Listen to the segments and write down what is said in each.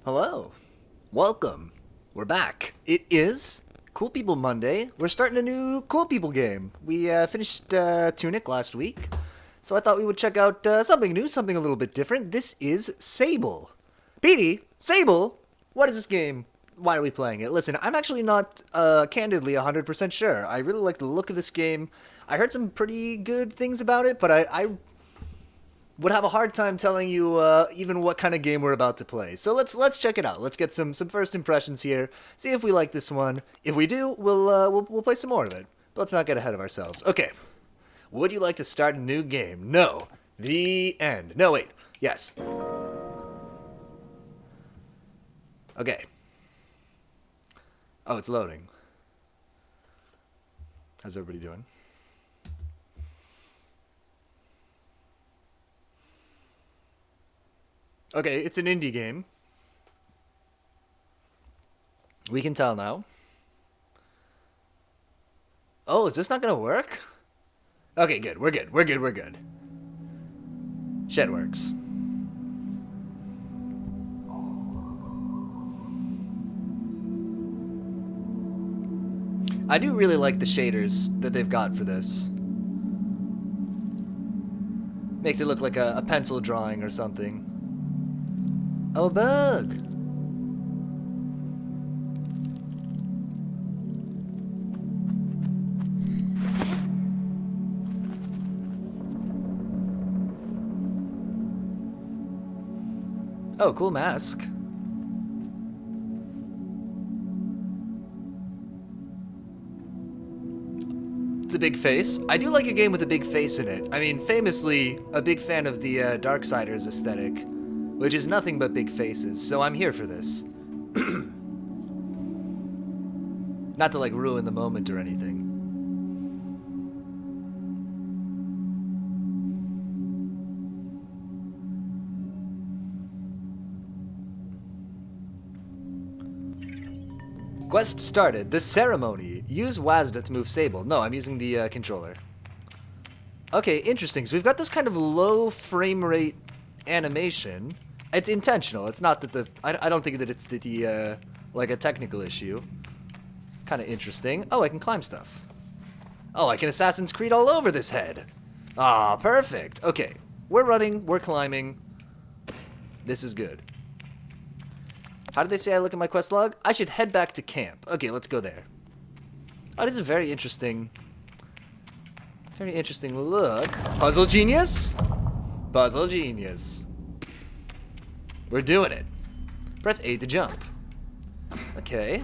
Hello. Welcome. We're back. It is Cool People Monday. We're starting a new Cool People game. We finished Tunic last week, so I thought we would check out something new, something a little bit different. This is Sable. Petey, Sable, what is this game? Why are we playing it? Listen, I'm actually not candidly 100% sure. I really like the look of this game. I heard some pretty good things about it, but I would have a hard time telling you even what kind of game we're about to play. So let's check it out. Let's get some first impressions here. See if we like this one. If we do, we'll play some more of it. But let's not get ahead of ourselves. Okay. Would you like to start a new game? No. The end. No, wait. Yes. Okay. Oh, it's loading. How's everybody doing? Okay, it's an indie game. We can tell now. Oh, is this not gonna work? Okay, good. We're good. We're good. We're good. Shit works. I do really like the shaders that they've got for this. Makes it look like a pencil drawing or something. Oh, bug! Oh, cool mask. It's a big face. I do like a game with a big face in it. I mean, famously, a big fan of the Darksiders aesthetic, which is nothing but big faces, so I'm here for this. Not to, like, ruin the moment or anything. Quest started. The ceremony. Use WASD to move Sable. No, I'm using the controller. Okay, interesting. So we've got this kind of low frame rate animation. It's intentional. It's not that the... I don't think that it's the like a technical issue. Kind of interesting. Oh, I can climb stuff. Oh, I can Assassin's Creed all over this head. Ah, perfect. Okay. We're running. We're climbing. This is good. How did they say I look at my quest log? I should head back to camp. Okay, let's go there. Oh, this is a very interesting look. Puzzle genius? Puzzle genius. We're doing it. Press A to jump. Okay.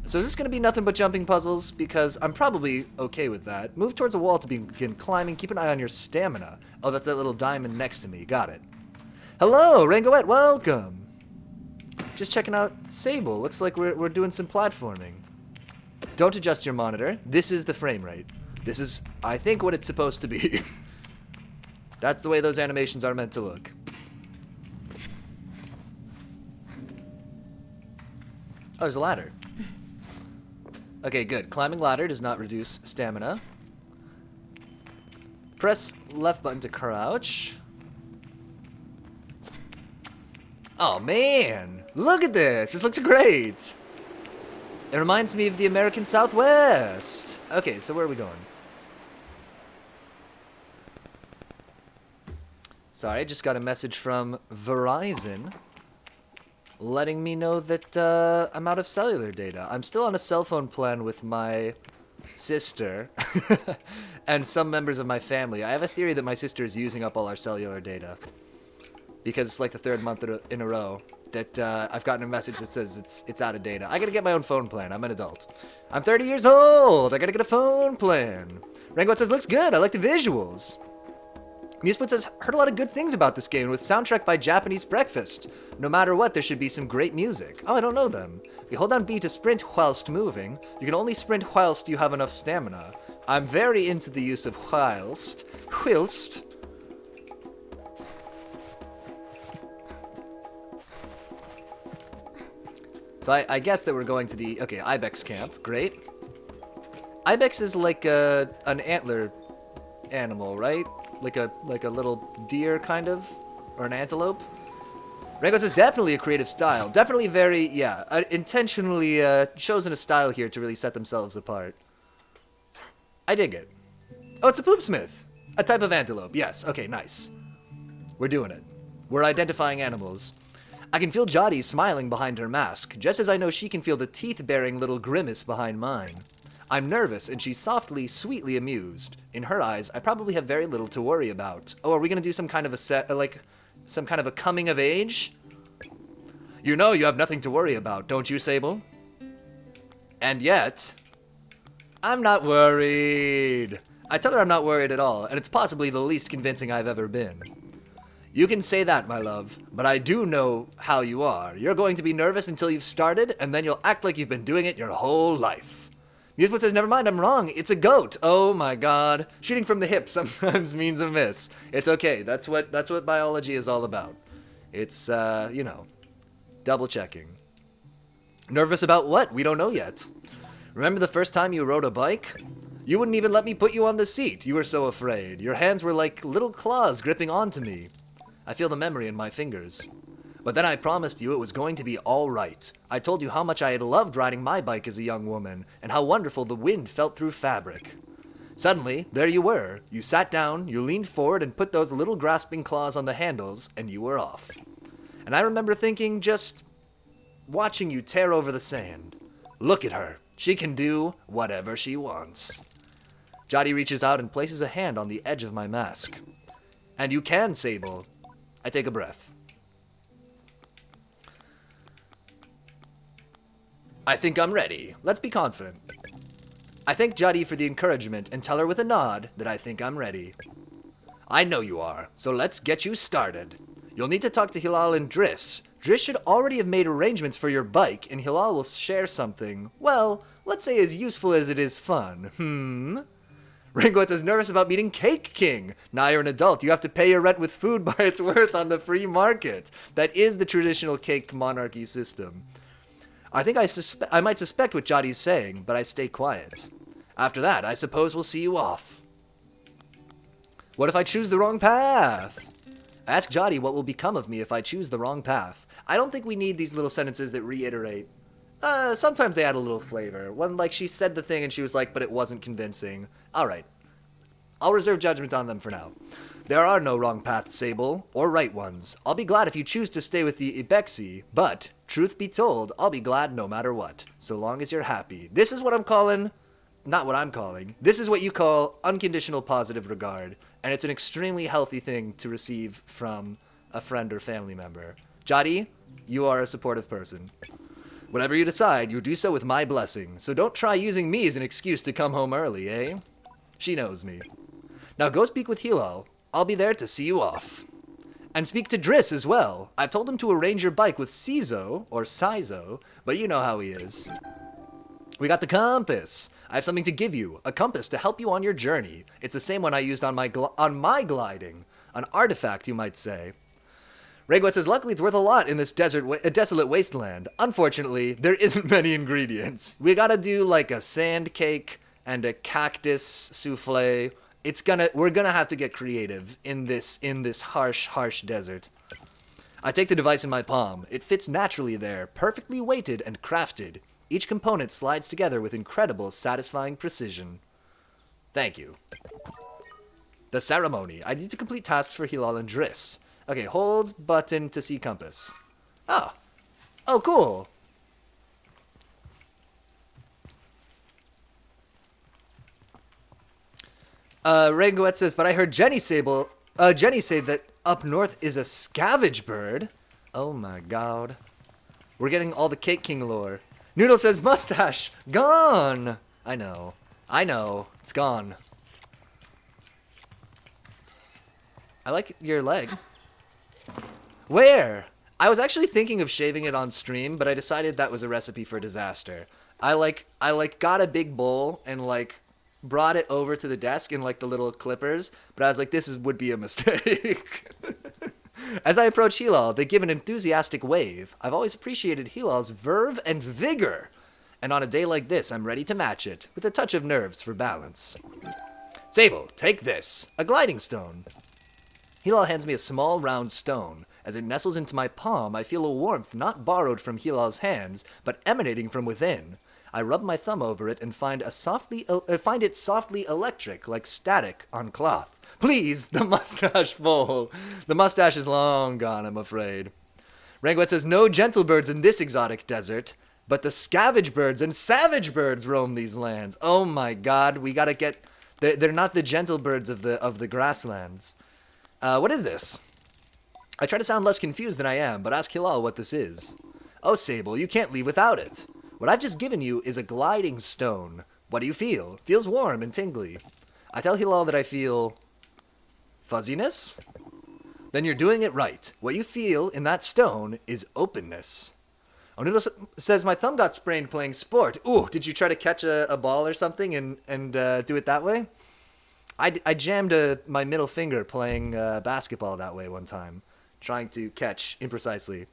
So is this going to be nothing but jumping puzzles? Because I'm probably okay with that. Move towards a wall to begin climbing. Keep an eye on your stamina. Oh, that's that little diamond next to me. Got it. Hello, Rangoette. Welcome. Just checking out Sable. Looks like we're doing some platforming. Don't adjust your monitor. This is the frame rate. This is, I think, what it's supposed to be. That's the way those animations are meant to look. Oh, there's a ladder. Okay, good. Climbing ladder does not reduce stamina. Press left button to crouch. Oh, man. Look at this. This looks great. It reminds me of the American Southwest. Okay, so where are we going? Sorry, I just got a message from Verizon letting me know that I'm out of cellular data. I'm still on a cell phone plan with my sister and some members of my family. I have a theory that my sister is using up all our cellular data because it's like the third month in a row that I've gotten a message that says it's out of data. I gotta get my own phone plan. I'm an adult. I'm 30 years old. I gotta get a phone plan. Rangoette says, looks good. I like the visuals. Museput says, heard a lot of good things about this game with soundtrack by Japanese Breakfast. No matter what, there should be some great music. Oh, I don't know them. You hold down B to sprint whilst moving. You can only sprint whilst you have enough stamina. I'm very into the use of whilst. Whilst. So I guess that we're going to the... Okay, Ibex camp. Great. Ibex is like an antler animal, right? Like a little deer, kind of? Or an antelope? Rego says definitely a creative style. Definitely very, yeah, intentionally chosen a style here to really set themselves apart. I dig it. Oh, it's a poopsmith. A type of antelope. Yes. Okay, nice. We're doing it. We're identifying animals. I can feel Jody smiling behind her mask, just as I know she can feel the teeth-bearing little grimace behind mine. I'm nervous, and she's softly, sweetly amused. In her eyes, I probably have very little to worry about. Oh, are we gonna do some kind of some kind of a coming of age? You know you have nothing to worry about, don't you, Sable? And yet, I'm not worried. I tell her I'm not worried at all, and it's possibly the least convincing I've ever been. You can say that, my love, but I do know how you are. You're going to be nervous until you've started, and then you'll act like you've been doing it your whole life. Museput says, never mind, I'm wrong. It's a goat. Oh my god. Shooting from the hip sometimes means a miss. It's okay. That's what biology is all about. It's, you know, double checking. Nervous about what? We don't know yet. Remember the first time you rode a bike? You wouldn't even let me put you on the seat. You were so afraid. Your hands were like little claws gripping onto me. I feel the memory in my fingers. But then I promised you it was going to be all right. I told you how much I had loved riding my bike as a young woman, and how wonderful the wind felt through fabric. Suddenly, there you were. You sat down, you leaned forward and put those little grasping claws on the handles, and you were off. And I remember thinking, just watching you tear over the sand. Look at her. She can do whatever she wants. Jody reaches out and places a hand on the edge of my mask. And you can, Sable. I take a breath. I think I'm ready. Let's be confident. I thank Jody for the encouragement and tell her with a nod that I think I'm ready. I know you are, so let's get you started. You'll need to talk to Hilal and Driss. Driss should already have made arrangements for your bike, and Hilal will share something, well, let's say as useful as it is fun. Ringwitz is nervous about meeting Cake King. Now you're an adult. You have to pay your rent with food by its worth on the free market. That is the traditional cake monarchy system. I think I might suspect what Jody's saying, but I stay quiet. After that, I suppose we'll see you off. What if I choose the wrong path? Ask Jody what will become of me if I choose the wrong path. I don't think we need these little sentences that reiterate. Sometimes they add a little flavor. One, like, she said the thing and she was like, but it wasn't convincing. Alright. I'll reserve judgment on them for now. There are no wrong paths, Sable, or right ones. I'll be glad if you choose to stay with the Ibexi, but, truth be told, I'll be glad no matter what, so long as you're happy. This is what I'm calling... Not what I'm calling. This is what you call unconditional positive regard, and it's an extremely healthy thing to receive from a friend or family member. Jody, you are a supportive person. Whatever you decide, you do so with my blessing, so don't try using me as an excuse to come home early, eh? She knows me. Now go speak with Hilal. I'll be there to see you off. And speak to Driss as well. I've told him to arrange your bike with Cizo, or Sizo, but you know how he is. We got the compass. I have something to give you, a compass to help you on your journey. It's the same one I used on my gliding. An artifact, you might say. Regwet says, luckily it's worth a lot in this desolate wasteland. Unfortunately, there isn't many ingredients. We gotta do like a sand cake and a cactus souffle. We're gonna have to get creative in this harsh desert. I take the device in my palm. It fits naturally there, perfectly weighted and crafted. Each component slides together with incredible, satisfying precision. Thank you. The ceremony. I need to complete tasks for Hilal and Driss. Okay, hold button to see compass. Oh. Oh, cool. Rangoet says, but I heard Jenny say that up north is a scavenge bird. Oh my god. We're getting all the Cake King lore. Noodle says, mustache, gone. I know, it's gone. I like your leg. Where? I was actually thinking of shaving it on stream, but I decided that was a recipe for disaster. I got a big bowl and brought it over to the desk in the little clippers, but I was like, would be a mistake. As I approach Hilal, they give an enthusiastic wave. I've always appreciated Hilal's verve and vigor, and on a day like this, I'm ready to match it, with a touch of nerves for balance. Sable, take this, a gliding stone. Hilal hands me a small round stone. As it nestles into my palm, I feel a warmth not borrowed from Hilal's hands, but emanating from within. I rub my thumb over it and find it softly electric, like static on cloth. Please, the mustache bowl. The mustache is long gone, I'm afraid. Ranguet says, no gentle birds in this exotic desert, but the scavenge birds and savage birds roam these lands. Oh my god, we gotta get... They're not the gentle birds of the grasslands. What is this? I try to sound less confused than I am, but ask Hilal what this is. Oh, Sable, you can't leave without it. What I've just given you is a gliding stone. What do you feel? Feels warm and tingly. I tell Hilal that I feel... fuzziness? Then you're doing it right. What you feel in that stone is openness. Onudo says, my thumb got sprained playing sport. Ooh, did you try to catch a ball or something and do it that way? I jammed my middle finger playing basketball that way one time, trying to catch imprecisely.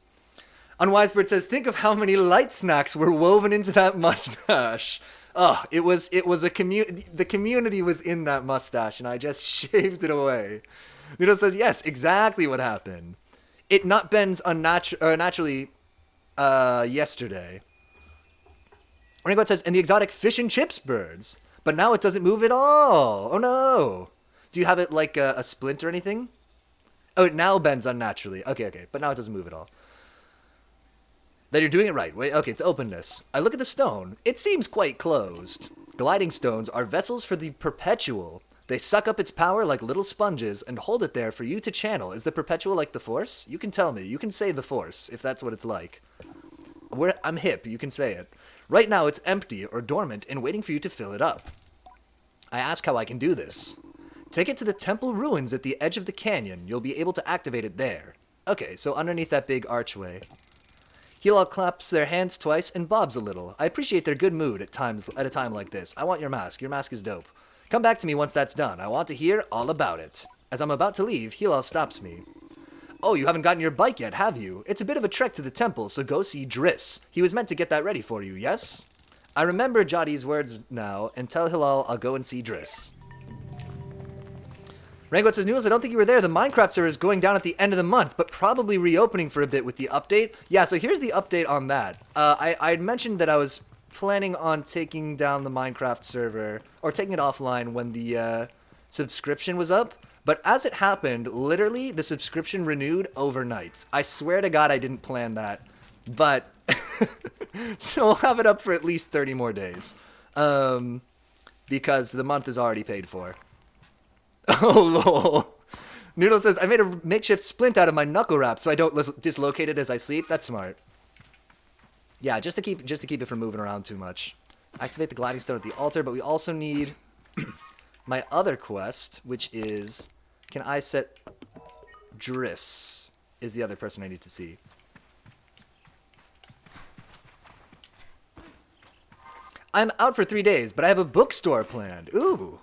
Unwisebird says, think of how many light snacks were woven into that mustache. Oh, it was a the community was in that mustache, and I just shaved it away. Noodle says, yes, exactly what happened. It not bends naturally yesterday. Ranguet says, and the exotic fish and chips birds. But now it doesn't move at all. Oh no. Do you have it like a splint or anything? Oh, it now bends unnaturally. Okay. But now it doesn't move at all. Then you're doing it right. Wait, okay, it's openness. I look at the stone. It seems quite closed. Gliding stones are vessels for the perpetual. They suck up its power like little sponges and hold it there for you to channel. Is the perpetual like the Force? You can tell me. You can say the Force, if that's what it's like. I'm hip. You can say it. Right now, it's empty or dormant and waiting for you to fill it up. I ask how I can do this. Take it to the temple ruins at the edge of the canyon. You'll be able to activate it there. Okay, so underneath that big archway. Hilal claps their hands twice and bobs a little. I appreciate their good mood at a time like this. I want your mask. Your mask is dope. Come back to me once that's done. I want to hear all about it. As I'm about to leave, Hilal stops me. Oh, you haven't gotten your bike yet, have you? It's a bit of a trek to the temple, so go see Driss. He was meant to get that ready for you, yes? I remember Jadi's words now, and tell Hilal I'll go and see Driss. Ranguet says, Noodles, I don't think you were there. The Minecraft server is going down at the end of the month, but probably reopening for a bit with the update. Yeah, so here's the update on that. I mentioned that I was planning on taking down the Minecraft server, or taking it offline when the subscription was up. But as it happened, literally, the subscription renewed overnight. I swear to God I didn't plan that. But, so we'll have it up for at least 30 more days. Because the month is already paid for. Oh, lol. Noodle says, I made a makeshift splint out of my knuckle wrap so I don't dislocate it as I sleep. That's smart. Yeah, just to keep it from moving around too much. Activate the gliding stone at the altar, but we also need my other quest, which is, can I set Driss is the other person I need to see. I'm out for 3 days, but I have a bookstore planned. Ooh.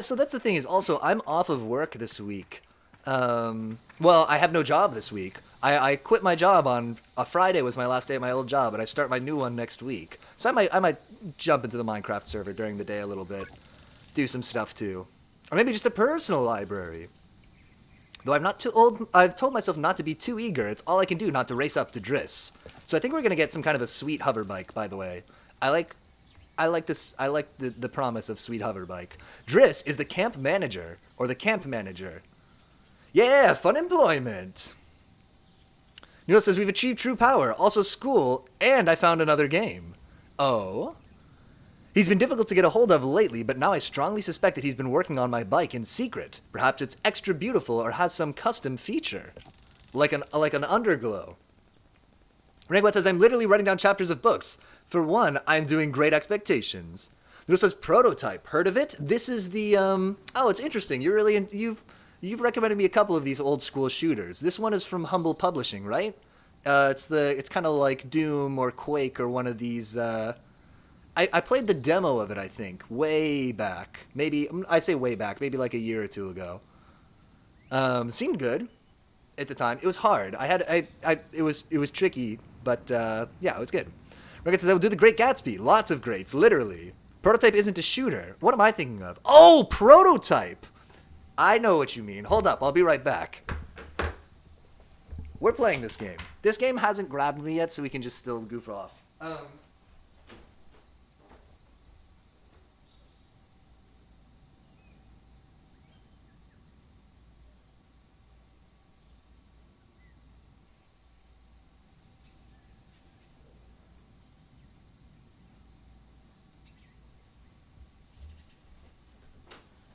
So that's the thing is also, I'm off of work this week. Well, I have no job this week. I quit my job on a Friday was my last day at my old job, and I start my new one next week. So I might jump into the Minecraft server during the day a little bit. Do some stuff too. Or maybe just a personal library. Though I'm not too old, I've told myself not to be too eager. It's all I can do not to race up to Driss. So I think we're going to get some kind of a sweet hover bike, by the way. I like the promise of sweet hover bike. Driss is the camp manager, or the camp manager. Yeah, fun employment. Noodle says, we've achieved true power, also school, and I found another game. Oh? He's been difficult to get a hold of lately, but now I strongly suspect that he's been working on my bike in secret. Perhaps it's extra beautiful or has some custom feature. Like an underglow. Ranguet says, I'm literally writing down chapters of books. For one, I'm doing Great Expectations. Noodle says, Prototype. Heard of it? This is the, oh, it's interesting. You're really, you've recommended me a couple of these old school shooters. This one is from Humble Publishing, right? It's kind of like Doom or Quake or one of these, I played the demo of it, I think, way back. Maybe, I say way back, maybe like a year or two ago. Seemed good at the time. It was hard. It was tricky, but, yeah, it was good. Rickett says, I will do the Great Gatsby. Lots of greats, literally. Prototype isn't a shooter. What am I thinking of? Oh, Prototype! I know what you mean. Hold up, I'll be right back. we're playing this game. This game hasn't grabbed me yet, so we can just still goof off.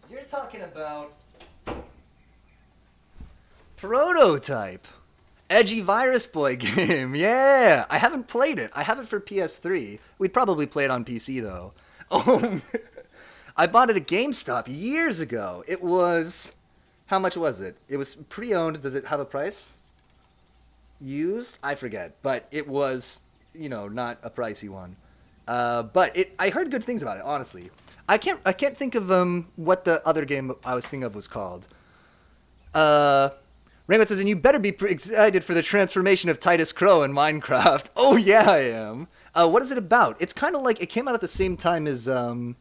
You're talking about Prototype. Edgy Virus Boy game. Yeah. I haven't played it. I have it for PS3. We'd probably play it on PC, though. Oh, I bought it at GameStop years ago. It was... How much was it? It was pre-owned. Does it have a price? Used? I forget. But it was, not a pricey one. But I heard good things about it, honestly. I can't think of what the other game I was thinking of was called. Rainbow says, and you better be excited for the transformation of Titus Crow in Minecraft. Oh yeah, I am. What is it about? It's kind of like, it came out at the same time as, the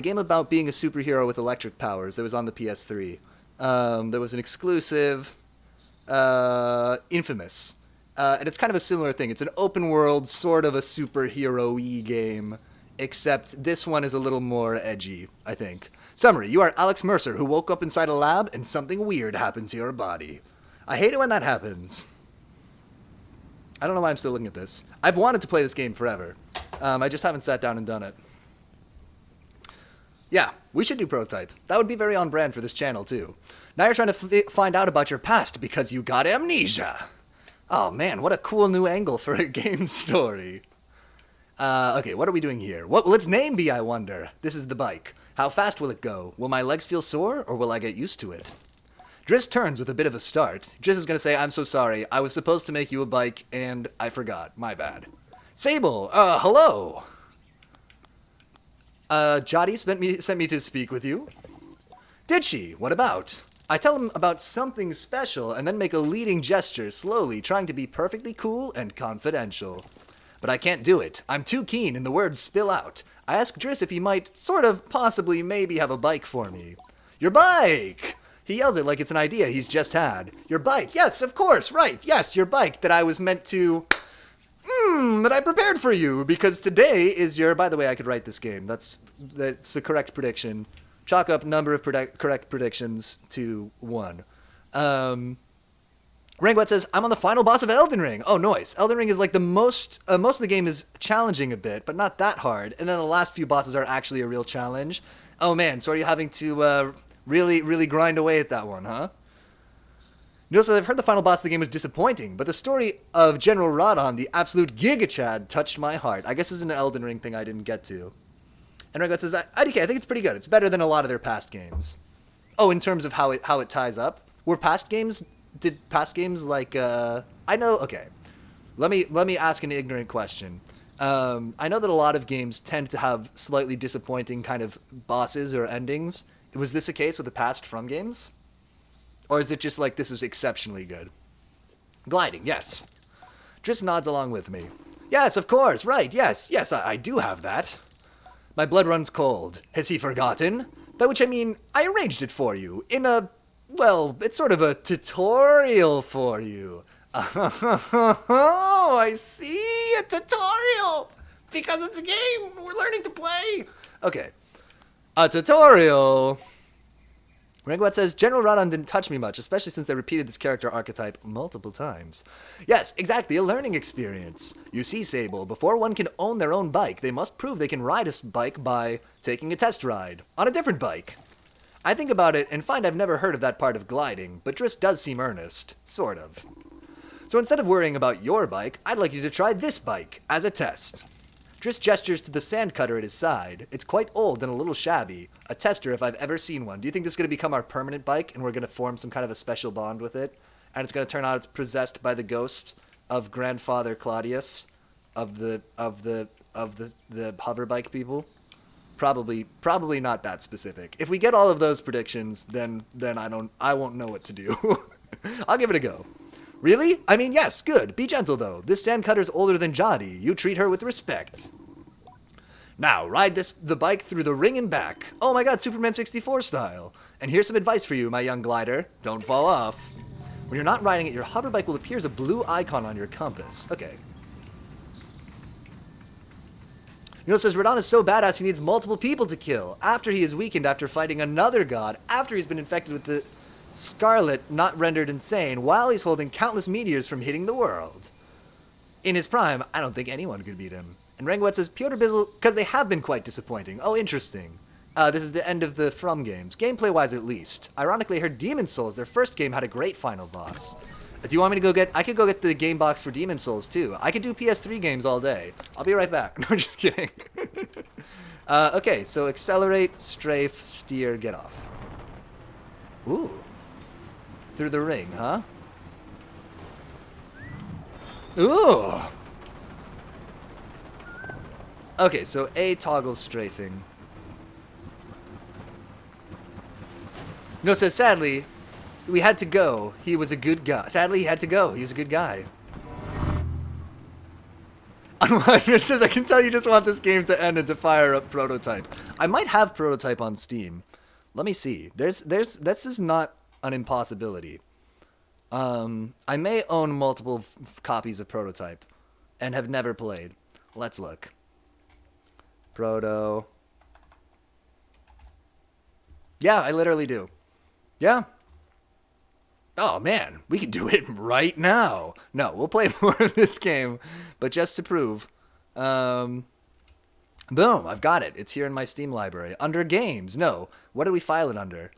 game about being a superhero with electric powers that was on the PS3. There was an exclusive, Infamous. And it's kind of a similar thing. It's an open world, sort of a superhero-y game, except this one is a little more edgy, I think. Summary, you are Alex Mercer, who woke up inside a lab and something weird happened to your body. I hate it when that happens. I don't know why I'm still looking at this. I've wanted to play this game forever. I just haven't sat down and done it. Yeah, we should do Prototype. That would be very on brand for this channel, too. Now you're trying to find out about your past because you got amnesia. Oh man, what a cool new angle for a game story. Okay, what are we doing here? What will its name be, I wonder? This is the bike. How fast will it go? Will my legs feel sore, or will I get used to it? Driss turns with a bit of a start. Driss is going to say, I'm so sorry. I was supposed to make you a bike, and I forgot. My bad. Sable, hello. Jotty sent me to speak with you. Did she? What about? I tell him about something special, and then make a leading gesture, slowly, trying to be perfectly cool and confidential. But I can't do it. I'm too keen, and the words spill out. I ask Driss if he might, sort of, possibly, maybe have a bike for me. Your bike! He yells it like it's an idea he's just had. Your bike! Yes, of course, right! Yes, your bike that I was meant to... that I prepared for you, because today is your... By the way, I could write this game. That's the correct prediction. Chalk up number of correct predictions to 1. Rangwet says, I'm on the final boss of Elden Ring. Oh, nice. Elden Ring is like the most of the game is challenging a bit, but not that hard. And then the last few bosses are actually a real challenge. Oh, man. So are you having to really, really grind away at that one, huh? Notice that I've heard the final boss of the game was disappointing, but the story of General Radon, the absolute Giga Chad, touched my heart. I guess it's an Elden Ring thing I didn't get to. And Rangwet says, IDK, I think it's pretty good. It's better than a lot of their past games. Oh, in terms of how it ties up? Were past games... Did past games like I know? Okay, let me ask an ignorant question. I know that a lot of games tend to have slightly disappointing kind of bosses or endings. Was this a case with the past From games, or is it just like this is exceptionally good? Gliding, yes. Driss nods along with me. Yes, of course, right. Yes, I do have that. My blood runs cold. Has he forgotten? By which I mean I arranged it for you in a. Well, it's sort of a tutorial for you. Oh, I see, a tutorial! Because it's a game, we're learning to play! Okay, a tutorial. Rangwat says, General Radon didn't touch me much, especially since they repeated this character archetype multiple times. Yes, exactly, a learning experience. You see, Sable, before one can own their own bike, they must prove they can ride a bike by taking a test ride on a different bike. I think about it and find I've never heard of that part of gliding, but Driss does seem earnest. Sort of. So instead of worrying about your bike, I'd like you to try this bike, as a test. Driss gestures to the sand cutter at his side. It's quite old and a little shabby. A tester if I've ever seen one. Do you think this is going to become our permanent bike and we're going to form some kind of a special bond with it? And it's going to turn out it's possessed by the ghost of grandfather Claudius of the hover bike people? Probably not that specific. If we get all of those predictions, then I won't know what to do. I'll give it a go. Really? I mean, yes, good. Be gentle, though. This sandcutter's older than Jotty. You treat her with respect. Now, ride the bike through the ring and back. Oh my god, Superman 64 style. And here's some advice for you, my young glider. Don't fall off. When you're not riding it, your hover bike will appear as a blue icon on your compass. Okay. It says Radon is so badass he needs multiple people to kill. After he is weakened after fighting another god, after he's been infected with the Scarlet, not rendered insane, while he's holding countless meteors from hitting the world. In his prime, I don't think anyone could beat him. And Rangwet says Piotr Bizzle, because they have been quite disappointing. Oh, interesting. This is the end of the From games, gameplay-wise at least. Ironically, I heard Demon Souls, their first game, had a great final boss. Do you want me to go get... I could go get the game box for Demon Souls, too. I could do PS3 games all day. I'll be right back. No, just kidding. Okay, so accelerate, strafe, steer, get off. Ooh. Through the ring, huh? Ooh! Okay, so A toggles strafing. No, so sadly... We had to go. He was a good guy. Sadly, he had to go. He was a good guy. It says, I can tell you just want this game to end and to fire up Prototype. I might have Prototype on Steam. Let me see. This is not an impossibility. I may own multiple copies of Prototype and have never played. Let's look. Proto. Yeah, I literally do. Yeah. Oh, man, we can do it right now. No, we'll play more of this game, but just to prove. Boom, I've got it. It's here in my Steam library. Under games. No, what did we file it under?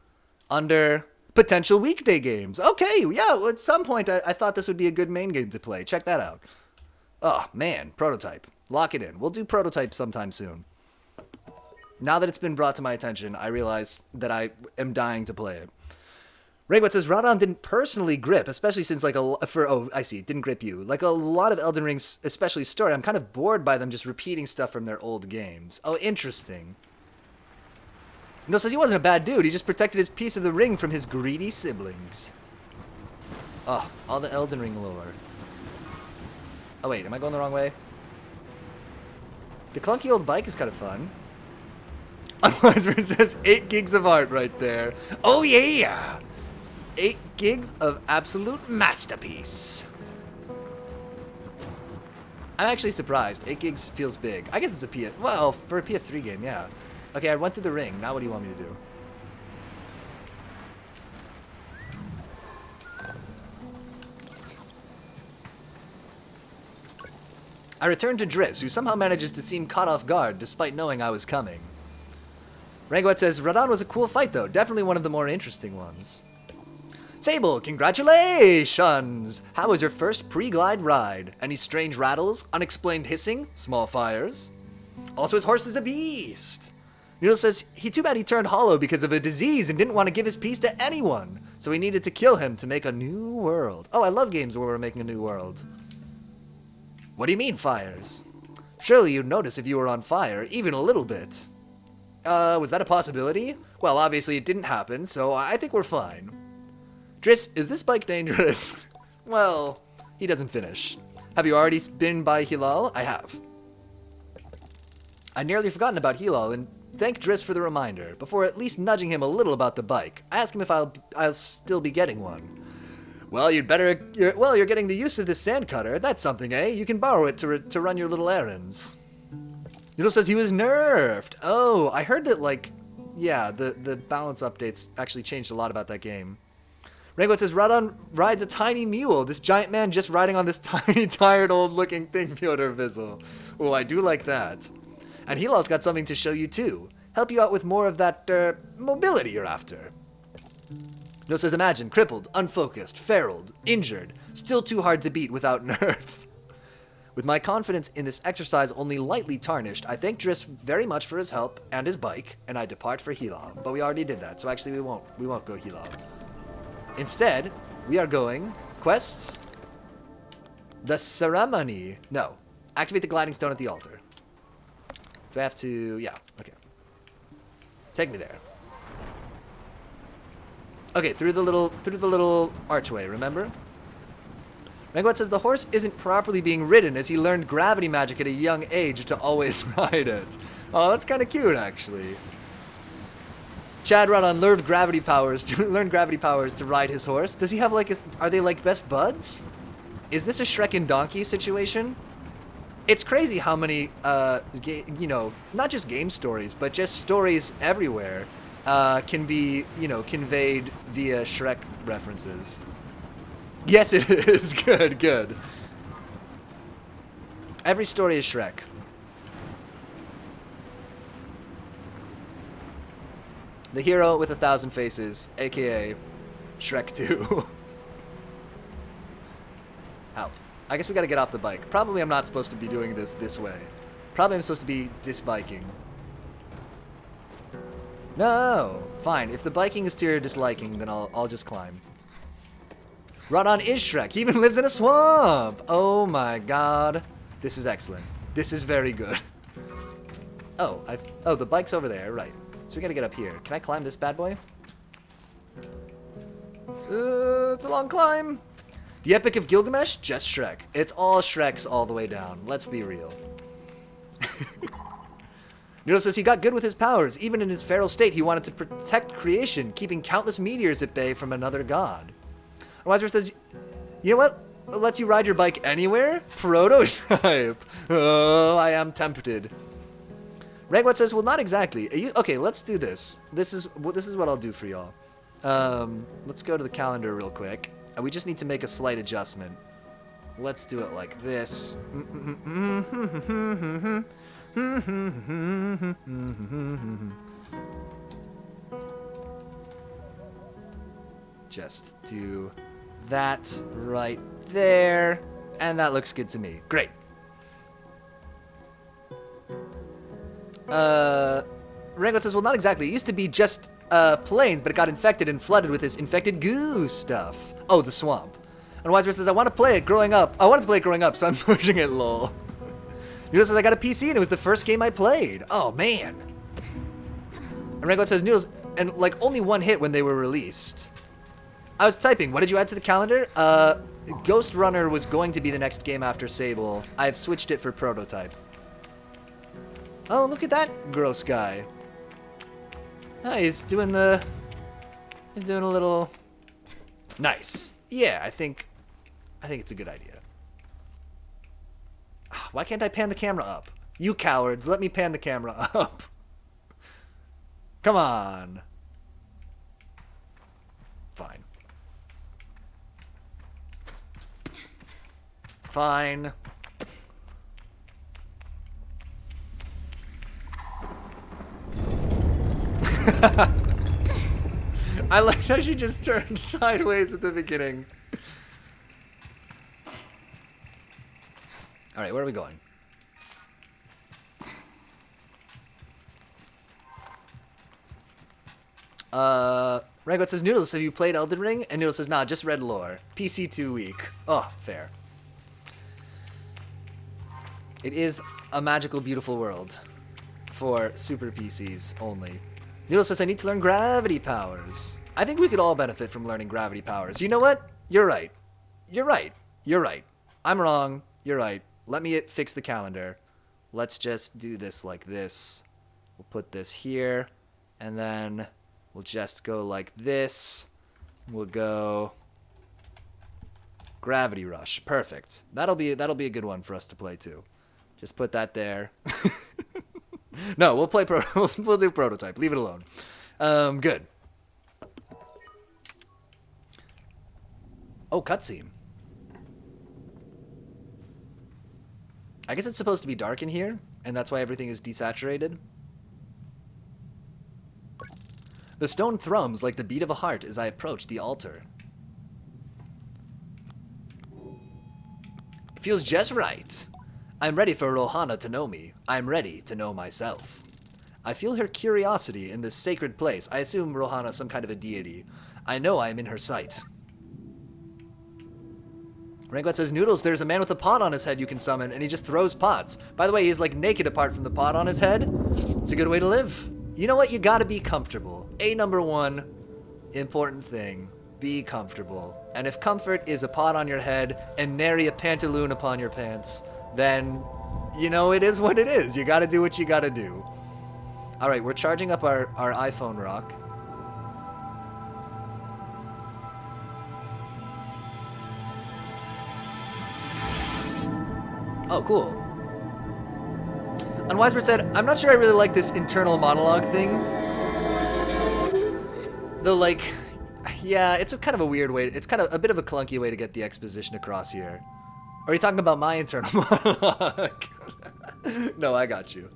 Under potential weekday games. Okay, yeah, at some point I thought this would be a good main game to play. Check that out. Oh, man, Prototype. Lock it in. We'll do Prototype sometime soon. Now that it's been brought to my attention, I realize that I am dying to play it. Raybot says, Radon didn't personally grip, especially since, I see, it didn't grip you. Like a lot of Elden Ring's, especially story, I'm kind of bored by them just repeating stuff from their old games. Oh, interesting. No, says he wasn't a bad dude, he just protected his piece of the ring from his greedy siblings. Oh, all the Elden Ring lore. Oh, wait, am I going the wrong way? The clunky old bike is kind of fun. Otherwise, it says 8 gigs of art right there. Oh, yeah! 8 gigs of absolute masterpiece. I'm actually surprised. 8 gigs feels big. I guess it's a PS... Well, for a PS3 game, yeah. Okay, I went through the ring. Now what do you want me to do? I returned to Driss, who somehow manages to seem caught off guard despite knowing I was coming. Rangwet says, Radon was a cool fight, though. Definitely one of the more interesting ones. Sable, congratulations! How was your first pre-glide ride? Any strange rattles? Unexplained hissing? Small fires? Also, his horse is a beast! Noodle says, too bad he turned hollow because of a disease and didn't want to give his piece to anyone. So he needed to kill him to make a new world. Oh, I love games where we're making a new world. What do you mean, fires? Surely you'd notice if you were on fire, even a little bit. Was that a possibility? Well, obviously it didn't happen, so I think we're fine. Driss, is this bike dangerous? Well, he doesn't finish. Have you already been by Hilal? I have. I'd nearly forgotten about Hilal and thank Driss for the reminder, before at least nudging him a little about the bike. I asked him if I'll still be getting one. Well, you're getting the use of this sand cutter. That's something, eh? You can borrow it to run your little errands. Noodle says he was nerfed. Oh, I heard that, the balance updates actually changed a lot about that game. Rangwet says, Radon rides a tiny mule. This giant man just riding on this tiny, tired, old-looking thing, Piotr Bizzle. Oh, I do like that. And Hilal's got something to show you, too. Help you out with more of that, mobility you're after. No says, imagine, crippled, unfocused, feraled, injured, still too hard to beat without nerve. With my confidence in this exercise only lightly tarnished, I thank Driss very much for his help and his bike, and I depart for Hilal. But we already did that, so actually we won't go Hilal. Instead, we are going quests. The ceremony. No. Activate the gliding stone at the altar. Do I have to... Yeah, okay. Take me there. Okay, through the little archway, remember? Rangwet says the horse isn't properly being ridden as he learned gravity magic at a young age to always ride it. Oh, that's kind of cute, actually. Chad Rodon learned gravity powers to ride his horse. Does he have like? Are they like best buds? Is this a Shrek and Donkey situation? It's crazy how many, you know, not just game stories, but just stories everywhere, can be, you know, conveyed via Shrek references. Yes, it is. Good, good. Every story is Shrek. The hero with 1,000 faces, aka Shrek 2. Help. I guess we gotta get off the bike. Probably I'm not supposed to be doing this way. Probably I'm supposed to be disbiking. No! Fine. If the biking is to your disliking, then I'll just climb. Rodon is Shrek. He even lives in a swamp! Oh my god. This is excellent. This is very good. Oh, the bike's over there. Right. So we gotta get up here. Can I climb this bad boy? It's a long climb. The Epic of Gilgamesh? Just Shrek. It's all Shreks all the way down. Let's be real. Noodle says he got good with his powers. Even in his feral state, he wanted to protect creation, keeping countless meteors at bay from another god. Wiser says, you know what? It lets you ride your bike anywhere? Prototype. Oh, I am tempted. Ragwat says, well, not exactly. Okay, let's do this. This is what I'll do for y'all. Let's go to the calendar real quick. We just need to make a slight adjustment. Let's do it like this. Just do that right there. And that looks good to me. Great. Rango says, well, not exactly. It used to be just plains, but it got infected and flooded with this infected goo stuff. Oh, the swamp. And Wiseman says, I wanted to play it growing up, so I'm pushing it, lol. Noodle says, I got a PC and it was the first game I played. Oh, man. And Rango says, Noodles, and like only one hit when they were released. I was typing, what did you add to the calendar? Ghost Runner was going to be the next game after Sable. I've switched it for Prototype. Oh, look at that gross guy. Oh, he's doing a little... Nice. Yeah, I think it's a good idea. Why can't I pan the camera up? You cowards, let me pan the camera up. Come on. Fine. Fine. I liked how she just turned sideways at the beginning. Alright, where are we going? Ragwat says, Noodles, have you played Elden Ring? And Noodles says, nah, just read lore. PC 2 week. Oh, fair. It is a magical, beautiful world. For super PCs only. Noodle says, I need to learn gravity powers. I think we could all benefit from learning gravity powers. You know what? You're right. You're right. You're right. I'm wrong. You're right. Let me fix the calendar. Let's just do this like this. We'll put this here. And then we'll just go like this. We'll go Gravity Rush. Perfect. That'll be a good one for us to play too. Just put that there. No, we'll do Prototype. Leave it alone. Good. Oh, cutscene. I guess it's supposed to be dark in here, and that's why everything is desaturated. The stone thrums like the beat of a heart as I approach the altar. It feels just right. I'm ready for Rohana to know me. I'm ready to know myself. I feel her curiosity in this sacred place. I assume Rohana is some kind of a deity. I know I am in her sight. Rangwat says, Noodles, there's a man with a pot on his head you can summon, and he just throws pots. By the way, he's like naked apart from the pot on his head. It's a good way to live. You know what? You gotta be comfortable. Number one important thing. Be comfortable. And if comfort is a pot on your head and nary a pantaloon upon your pants, then, you know, it is what it is. You gotta do what you gotta do. Alright, we're charging up our iPhone rock. Oh, cool. Unwisebird said, I'm not sure I really like this internal monologue thing. The, like, yeah, it's a kind of a weird way. It's kind of a bit of a clunky way to get the exposition across here. Are you talking about my internal monologue? No, I got you.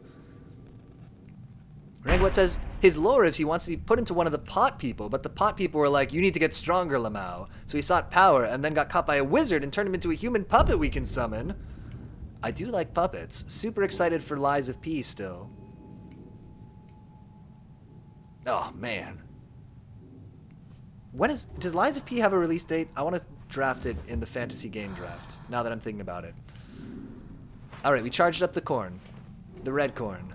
Rangwat says, his lore is he wants to be put into one of the pot people, but the pot people were like, you need to get stronger, Lamau. So he sought power and then got caught by a wizard and turned him into a human puppet we can summon. I do like puppets. Super excited for Lies of P still. Oh, man. Does Lies of P have a release date? I want to draft it in the fantasy game draft, now that I'm thinking about it. Alright, we charged up the corn. The red corn.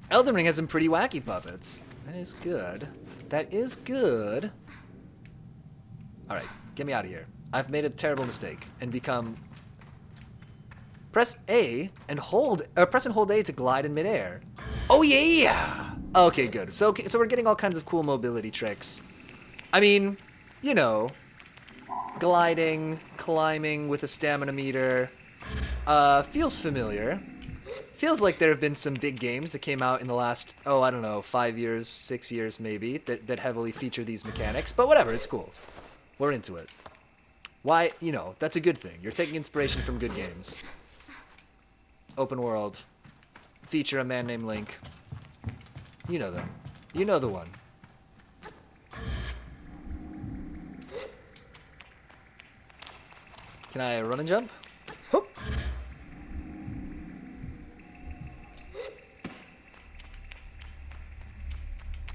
Elden Ring has some pretty wacky puppets. That is good. That is good. Alright, get me out of here. I've made a terrible mistake and become... Press A and hold... press and hold A to glide in midair. Oh yeah! Okay, good. So we're getting all kinds of cool mobility tricks. I mean, you know... Gliding, climbing with a stamina meter. Feels familiar. Feels like there have been some big games that came out in the last, oh, I don't know, 5 years, 6 years maybe, that heavily feature these mechanics. But whatever, it's cool. We're into it. Why, you know, that's a good thing. You're taking inspiration from good games. Open world. Feature a man named Link. You know them. You know the one. Can I run and jump? Hoop.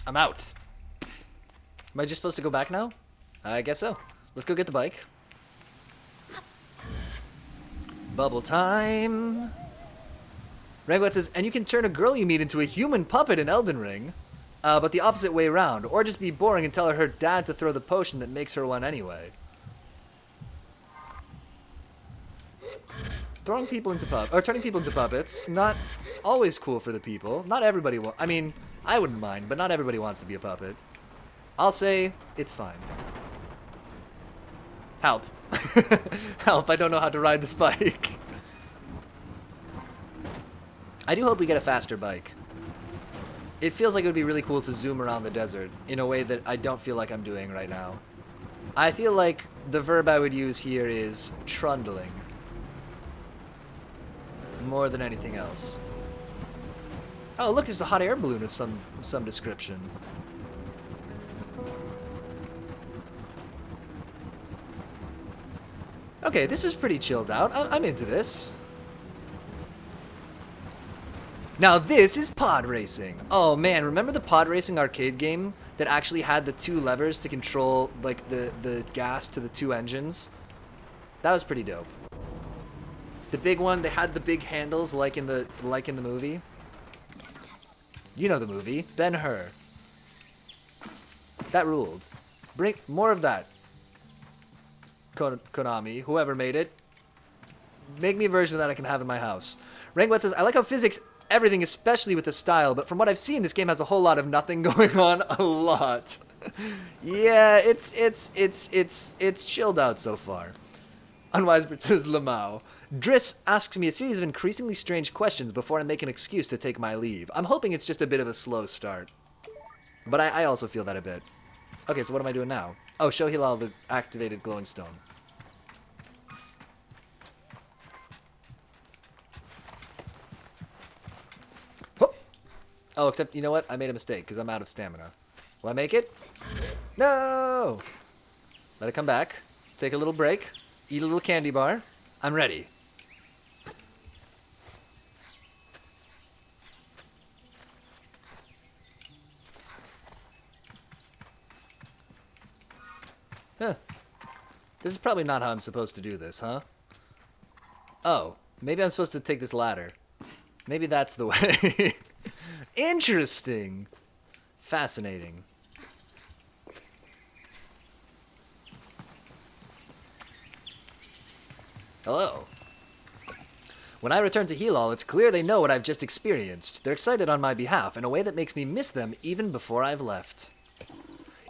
I'm out. Am I just supposed to go back now? I guess so. Let's go get the bike. Bubble time. Rangwat says, and you can turn a girl you meet into a human puppet in Elden Ring, but the opposite way around, or just be boring and tell her dad to throw the potion that makes her one anyway. Turning people into puppets, not always cool for the people. Not everybody I mean, I wouldn't mind, but not everybody wants to be a puppet. I'll say, it's fine. Help. Help, I don't know how to ride this bike. I do hope we get a faster bike. It feels like it would be really cool to zoom around the desert in a way that I don't feel like I'm doing right now. I feel like the verb I would use here is trundling. More than anything else. Oh, look, there's a hot air balloon of some description. Okay, this is pretty chilled out. I'm into this. Now this is pod racing. Oh man, remember the pod racing arcade game that actually had the two levers to control like the gas to the two engines? That was pretty dope. The big one, they had the big handles like in the movie. You know the movie, Ben-Hur. That ruled. Bring more of that. Konami, whoever made it, make me a version of that I can have in my house. Rangwat says, I like how physics everything, especially with the style, but from what I've seen, this game has a whole lot of nothing going on. A lot. Yeah, it's chilled out so far. Unwisebird says, Lamau. Driss asks me a series of increasingly strange questions before I make an excuse to take my leave. I'm hoping it's just a bit of a slow start. But I also feel that a bit. Okay, so what am I doing now? Oh, show Hilal the activated glowing stone. Whoop. Oh, except, you know what? I made a mistake because I'm out of stamina. Will I make it? No! Let it come back. Take a little break. Eat a little candy bar. I'm ready. Huh. This is probably not how I'm supposed to do this, huh? Oh, maybe I'm supposed to take this ladder. Maybe that's the way. Interesting. Fascinating. Hello. When I return to Hilal, it's clear they know what I've just experienced. They're excited on my behalf in a way that makes me miss them even before I've left.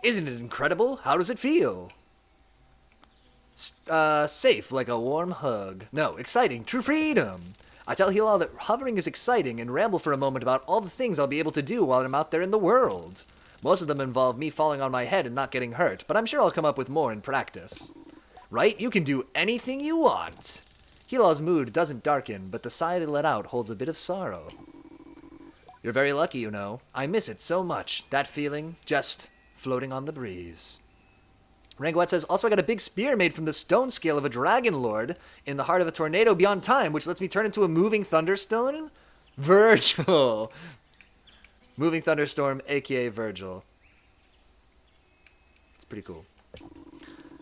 Isn't it incredible? How does it feel? Safe like a warm hug. No, exciting, true freedom. I tell Hilal that hovering is exciting and ramble for a moment about all the things I'll be able to do while I'm out there in the world. Most of them involve me falling on my head and not getting hurt, but I'm sure I'll come up with more in practice. Right? You can do anything you want. Hilal's mood doesn't darken, but the sigh they let out holds a bit of sorrow. You're very lucky, you know. I miss it so much. That feeling, just floating on the breeze. Ranguat says, also I got a big spear made from the stone scale of a dragon lord in the heart of a tornado beyond time, which lets me turn into a moving thunderstone? Virgil! Moving thunderstorm, aka Virgil. It's pretty cool.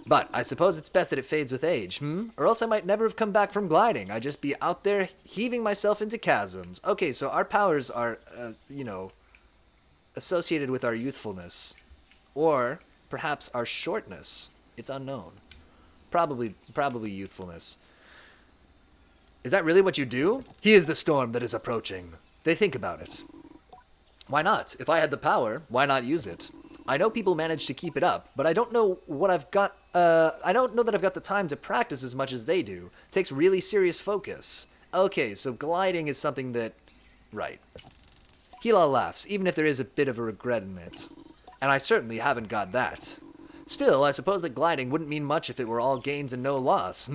But I suppose it's best that it fades with age, Or else I might never have come back from gliding. I'd just be out there heaving myself into chasms. Okay, so our powers are, associated with our youthfulness. Or perhaps our shortness. It's unknown. Probably youthfulness. Is that really what you do? He is the storm that is approaching. They think about it. Why not? If I had the power, why not use it? I know people manage to keep it up, but I don't know what I've got. I don't know that I've got the time to practice as much as they do. It takes really serious focus. Okay, so gliding is something that... Right. Hilal laughs, even if there is a bit of a regret in it. And I certainly haven't got that. Still, I suppose that gliding wouldn't mean much if it were all gains and no loss,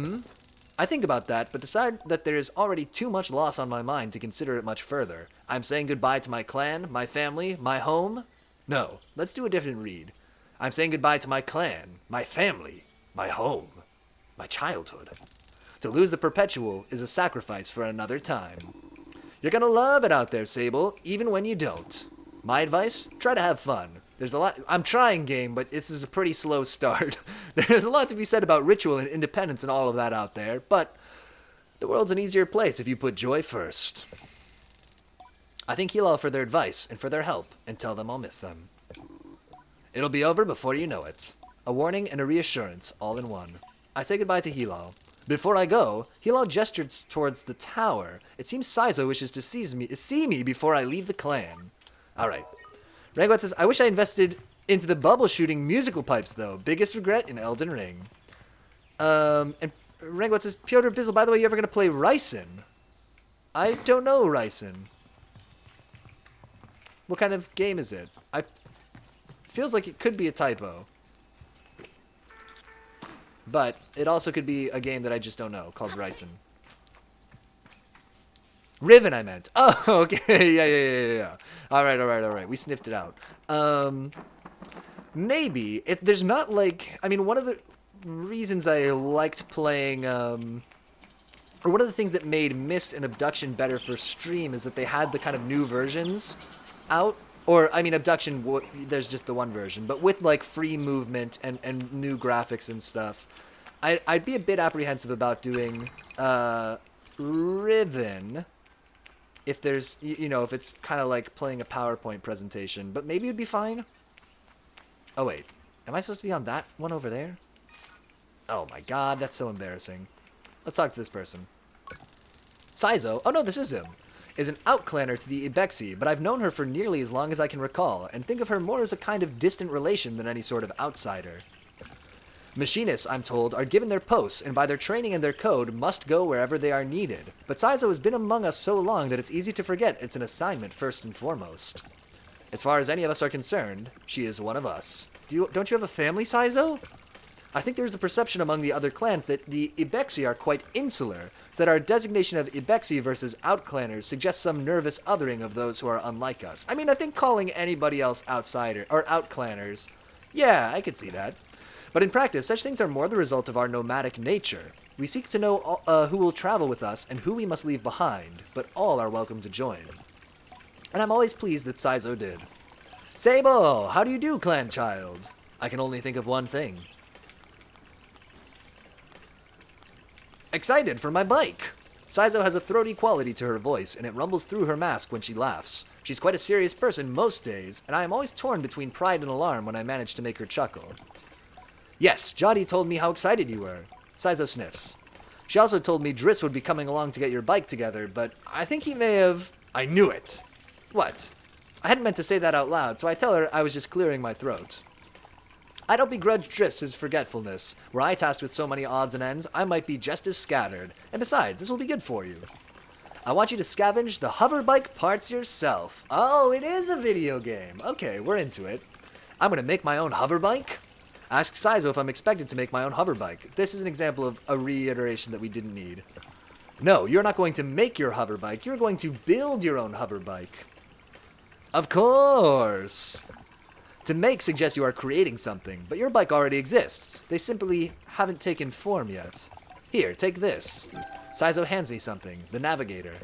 I think about that, but decide that there is already too much loss on my mind to consider it much further. I'm saying goodbye to my clan, my family, my home. No, let's do a different read. I'm saying goodbye to my clan, my family, my home, my childhood. To lose the perpetual is a sacrifice for another time. You're gonna love it out there, Sable, even when you don't. My advice? Try to have fun. There's a lot... I'm trying, game, but this is a pretty slow start. There's a lot to be said about ritual and independence and all of that out there, but the world's an easier place if you put joy first. I thank Hilal for their advice and for their help, and tell them I'll miss them. It'll be over before you know it. A warning and a reassurance, all in one. I say goodbye to Hilal. Before I go, Hilal gestures towards the tower. It seems Saizo wishes to see me before I leave the clan. Alright. Ranguat says, I wish I invested into the bubble shooting musical pipes, though. Biggest regret in Elden Ring. And Ranguat says, Pyotr Bizzle, by the way, you ever going to play Ryson? I don't know Ryson. What kind of game is it? Feels like it could be a typo. But it also could be a game that I just don't know, called Ryson. Riven, I meant. Oh, okay. Yeah. Alright. We sniffed it out. Maybe. There's not like... I mean, one of the reasons I liked playing... or one of the things that made Myst and Abduction better for stream is that they had the kind of new versions out. Or, I mean, Abduction, there's just the one version. But with, like, free movement and new graphics and stuff. I'd be a bit apprehensive about doing Riven... if there's, if it's kind of like playing a PowerPoint presentation. But maybe it'd be fine. Oh, wait. Am I supposed to be on that one over there? Oh, my God. That's so embarrassing. Let's talk to this person. Saizo, oh no, this is him, is an outclanner to the Ibexi, but I've known her for nearly as long as I can recall, and think of her more as a kind of distant relation than any sort of outsider. Machinists, I'm told, are given their posts, and by their training and their code, must go wherever they are needed. But Saizo has been among us so long that it's easy to forget it's an assignment first and foremost. As far as any of us are concerned, she is one of us. Don't you have a family, Saizo? I think there's a perception among the other clans that the Ibexi are quite insular, so that our designation of Ibexi versus outclanners suggests some nervous othering of those who are unlike us. I mean, I think calling anybody else outsider, or outclanners, yeah, I could see that. But in practice, such things are more the result of our nomadic nature. We seek to know who will travel with us and who we must leave behind, but all are welcome to join. And I'm always pleased that Saizo did. Sable, how do you do, clan child? I can only think of one thing. Excited for my bike! Saizo has a throaty quality to her voice, and it rumbles through her mask when she laughs. She's quite a serious person most days, and I am always torn between pride and alarm when I manage to make her chuckle. Yes, Jody told me how excited you were. Saizo sniffs. She also told me Driss would be coming along to get your bike together, but I think he may have... I knew it. What? I hadn't meant to say that out loud, so I tell her I was just clearing my throat. I don't begrudge Driss his forgetfulness. Were I tasked with so many odds and ends, I might be just as scattered. And besides, this will be good for you. I want you to scavenge the hoverbike parts yourself. Oh, it is a video game. Okay, we're into it. I'm going to make my own hoverbike? Ask Saizo if I'm expected to make my own hoverbike. This is an example of a reiteration that we didn't need. No, you're not going to make your hoverbike. You're going to build your own hoverbike. Of course. To make suggests you are creating something, but your bike already exists. They simply haven't taken form yet. Here, take this. Saizo hands me something, the navigator.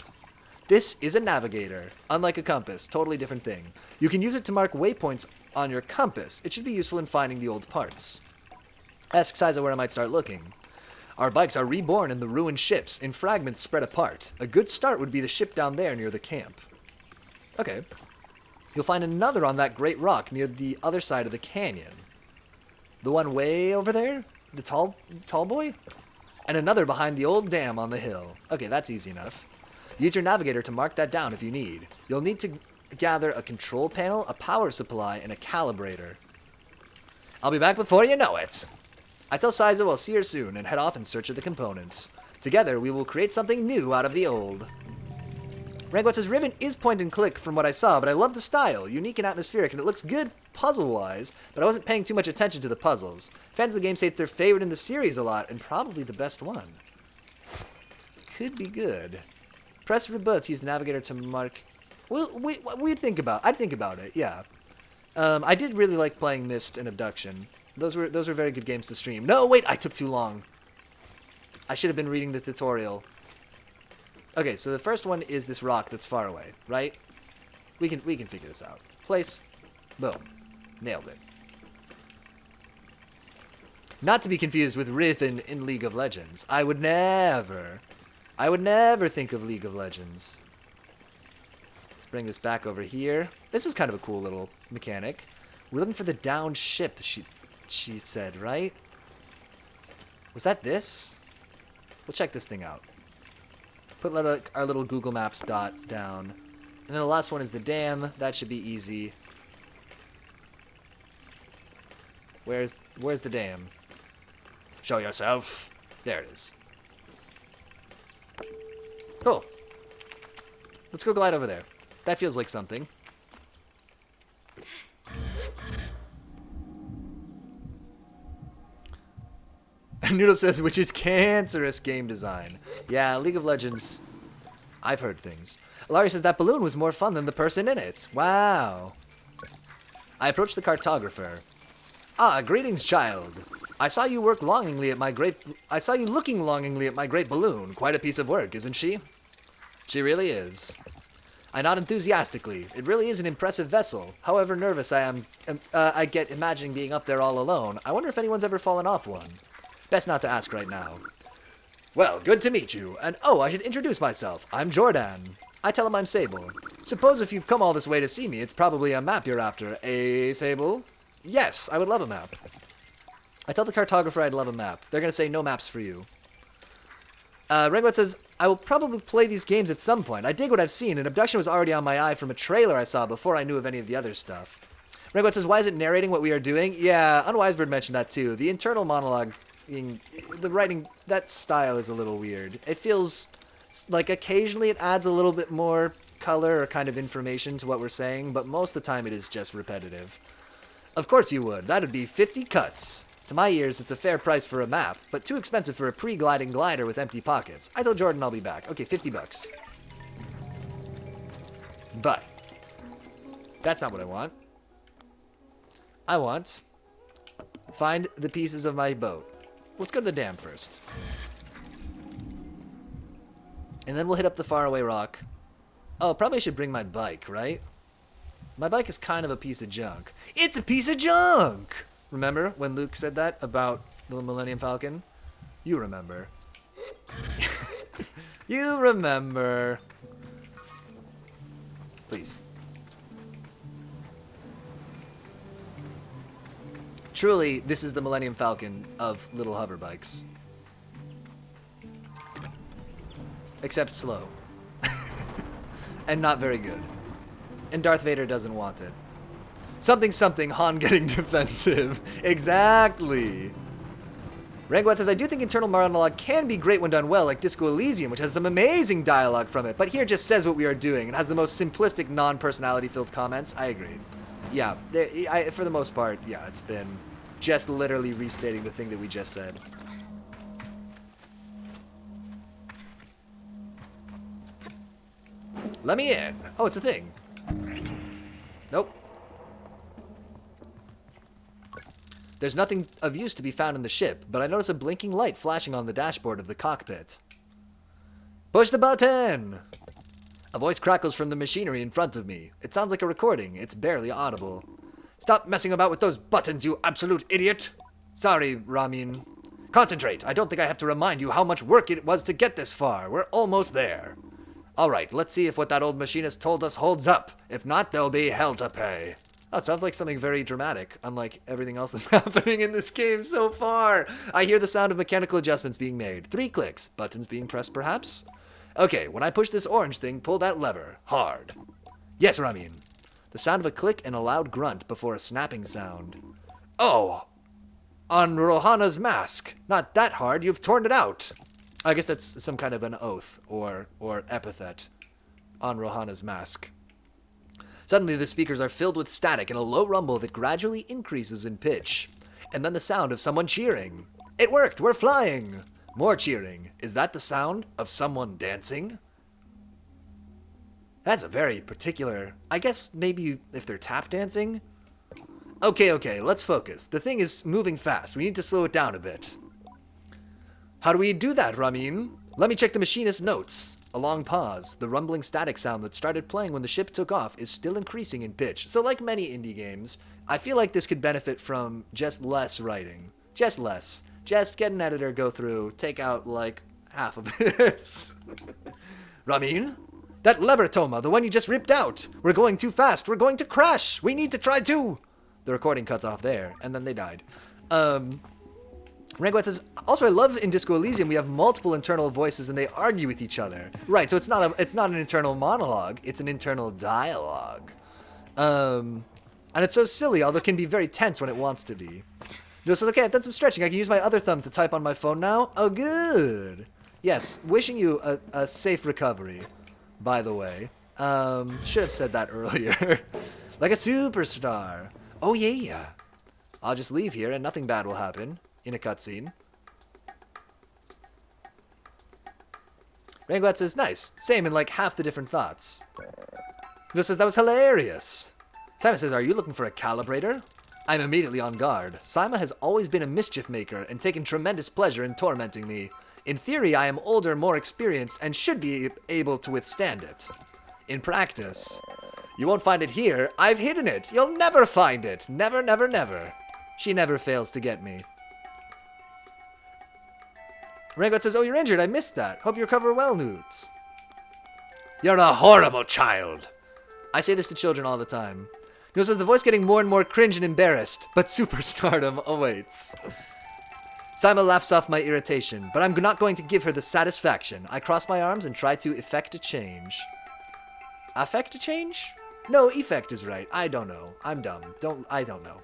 This is a navigator, unlike a compass, totally different thing. You can use it to mark waypoints on your compass. It should be useful in finding the old parts. Ask Saizo where I might start looking. Our bikes are reborn in the ruined ships, in fragments spread apart. A good start would be the ship down there near the camp. Okay. You'll find another on that great rock near the other side of the canyon. The one way over there? The tall boy? And another behind the old dam on the hill. Okay, that's easy enough. Use your navigator to mark that down if you need. You'll need to gather a control panel, a power supply, and a calibrator. I'll be back before you know it. I tell Saizo I'll see her soon and head off in search of the components. Together, we will create something new out of the old. Rangwat says, Riven is point and click from what I saw, but I love the style, unique and atmospheric, and it looks good puzzle-wise, but I wasn't paying too much attention to the puzzles. Fans of the game say it's their favorite in the series a lot, and probably the best one. Could be good. Press reboot to use the navigator to mark... Well, I'd think about it, yeah. I did really like playing Myst and Abduction. Those were very good games to stream. No, wait, I took too long. I should have been reading the tutorial. Okay, so the first one is this rock that's far away, right? We can figure this out. Place. Boom. Nailed it. Not to be confused with Riven in League of Legends. I would never think of League of Legends. Let's bring this back over here. This is kind of a cool little mechanic. We're looking for the downed ship, she said, right? Was that this? We'll check this thing out. Put our little Google Maps dot down. And then the last one is the dam. That should be easy. Where's the dam? Show yourself. There it is. Cool. Let's go glide over there. That feels like something. Noodle says, which is cancerous game design. Yeah, League of Legends, I've heard things. Larry says, that balloon was more fun than the person in it. Wow. I approached the cartographer. Ah, greetings, child. I saw you looking longingly at my great balloon. Quite a piece of work, isn't she? She really is. I nod enthusiastically. It really is an impressive vessel. However nervous I get imagining being up there all alone. I wonder if anyone's ever fallen off one. Best not to ask right now. Well, good to meet you. And oh, I should introduce myself. I'm Jordan. I tell him I'm Sable. Suppose if you've come all this way to see me, it's probably a map you're after. Eh, Sable? Yes, I would love a map. I tell the cartographer I'd love a map. They're going to say no maps for you. Rengwat says, I will probably play these games at some point. I dig what I've seen, and Abduction was already on my eye from a trailer I saw before I knew of any of the other stuff. Rengwat says, why is it narrating what we are doing? Yeah, Unwisebird mentioned that too. The internal monologue, the writing, that style is a little weird. It feels like occasionally it adds a little bit more color or kind of information to what we're saying, but most of the time it is just repetitive. Of course you would. That'd be 50 cuts. To my ears, it's a fair price for a map, but too expensive for a pre-gliding glider with empty pockets. I told Jordan I'll be back. Okay, 50 bucks. But that's not what I want. I want find the pieces of my boat. Let's go to the dam first. And then we'll hit up the faraway rock. Oh, probably I should bring my bike, right? My bike is kind of a piece of junk. It's a piece of junk! Remember when Luke said that about the Millennium Falcon? You remember. You remember. Please. Truly, this is the Millennium Falcon of little hover bikes. Except slow. And not very good. And Darth Vader doesn't want it. Something something, Han getting defensive. Exactly. Rangwat says, I do think internal monologue can be great when done well, like Disco Elysium, which has some amazing dialogue from it, but here just says what we are doing and has the most simplistic, non-personality-filled comments. I agree. Yeah, for the most part, yeah, it's been just literally restating the thing that we just said. Let me in. Oh, it's a thing. Nope. There's nothing of use to be found in the ship, but I notice a blinking light flashing on the dashboard of the cockpit. Push the button! A voice crackles from the machinery in front of me. It sounds like a recording. It's barely audible. Stop messing about with those buttons, you absolute idiot! Sorry, Ramin. Concentrate. I don't think I have to remind you how much work it was to get this far. We're almost there. Alright, let's see if what that old machinist told us holds up. If not, there'll be hell to pay. Oh, it sounds like something very dramatic, unlike everything else that's happening in this game so far. I hear the sound of mechanical adjustments being made. 3 clicks. Buttons being pressed, perhaps? Okay, when I push this orange thing, pull that lever. Hard. Yes, Ramin. The sound of a click and a loud grunt before a snapping sound. Oh! On Rohana's mask. Not that hard, you've torn it out. I guess that's some kind of an oath, or epithet. On Rohana's mask. Suddenly, the speakers are filled with static and a low rumble that gradually increases in pitch. And then the sound of someone cheering. It worked! We're flying! More cheering. Is that the sound of someone dancing? That's a very particular... I guess maybe if they're tap dancing? Okay, let's focus. The thing is moving fast. We need to slow it down a bit. How do we do that, Ramin? Let me check the machinist's notes. A long pause. The rumbling static sound that started playing when the ship took off is still increasing in pitch. So like many indie games, I feel like this could benefit from just less writing. Just less. Just get an editor, go through, take out like half of this. Ramin? That lever, Toma, the one you just ripped out. We're going too fast. We're going to crash. We need to try to. The recording cuts off there, and then they died. Rangwat says, also I love in Disco Elysium we have multiple internal voices and they argue with each other. Right, so it's not an internal monologue, it's an internal dialogue. And it's so silly, although it can be very tense when it wants to be. Joe says, okay, I've done some stretching. I can use my other thumb to type on my phone now. Oh, good. Yes, wishing you a safe recovery, by the way. Should have said that earlier. Like a superstar. Oh, yeah. I'll just leave here and nothing bad will happen. In a cutscene. Rangwat says, nice. Same in like half the different thoughts. Joe says, that was hilarious. Simon says, are you looking for a calibrator? I'm immediately on guard. Simon has always been a mischief maker and taken tremendous pleasure in tormenting me. In theory, I am older, more experienced, and should be able to withstand it. In practice, you won't find it here. I've hidden it. You'll never find it. Never, never, never. She never fails to get me. Rangwat says, oh, you're injured. I missed that. Hope you recover well, Newts. You're a horrible child. I say this to children all the time. Newt says, the voice getting more and more cringe and embarrassed, but superstardom awaits. Simon laughs off my irritation, but I'm not going to give her the satisfaction. I cross my arms and try to effect a change. Affect a change? No, effect is right. I don't know. I'm dumb. I don't know.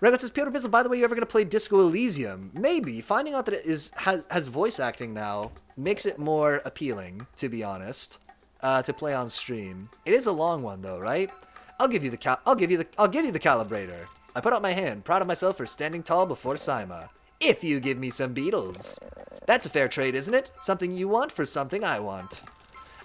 Rangwat says, Peter Bizzle, by the way, you ever going to play Disco Elysium? Maybe. Finding out that it has voice acting now makes it more appealing, to be honest, to play on stream. It is a long one, though, right? I'll give you the calibrator. I put out my hand, proud of myself for standing tall before Sima. If you give me some beetles. That's a fair trade, isn't it? Something you want for something I want.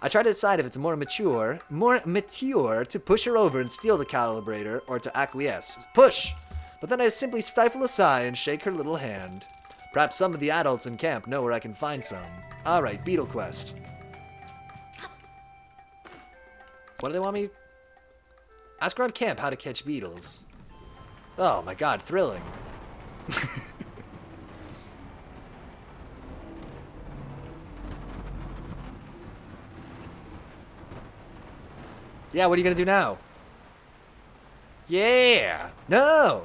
I try to decide if it's more mature to push her over and steal the calibrator or to acquiesce. Push! But then I simply stifle a sigh and shake her little hand. Perhaps some of the adults in camp know where I can find some. Alright, Beetle Quest. What do they want me? Ask around camp how to catch beetles. Oh my god, thrilling. Yeah, what are you gonna do now? Yeah! No!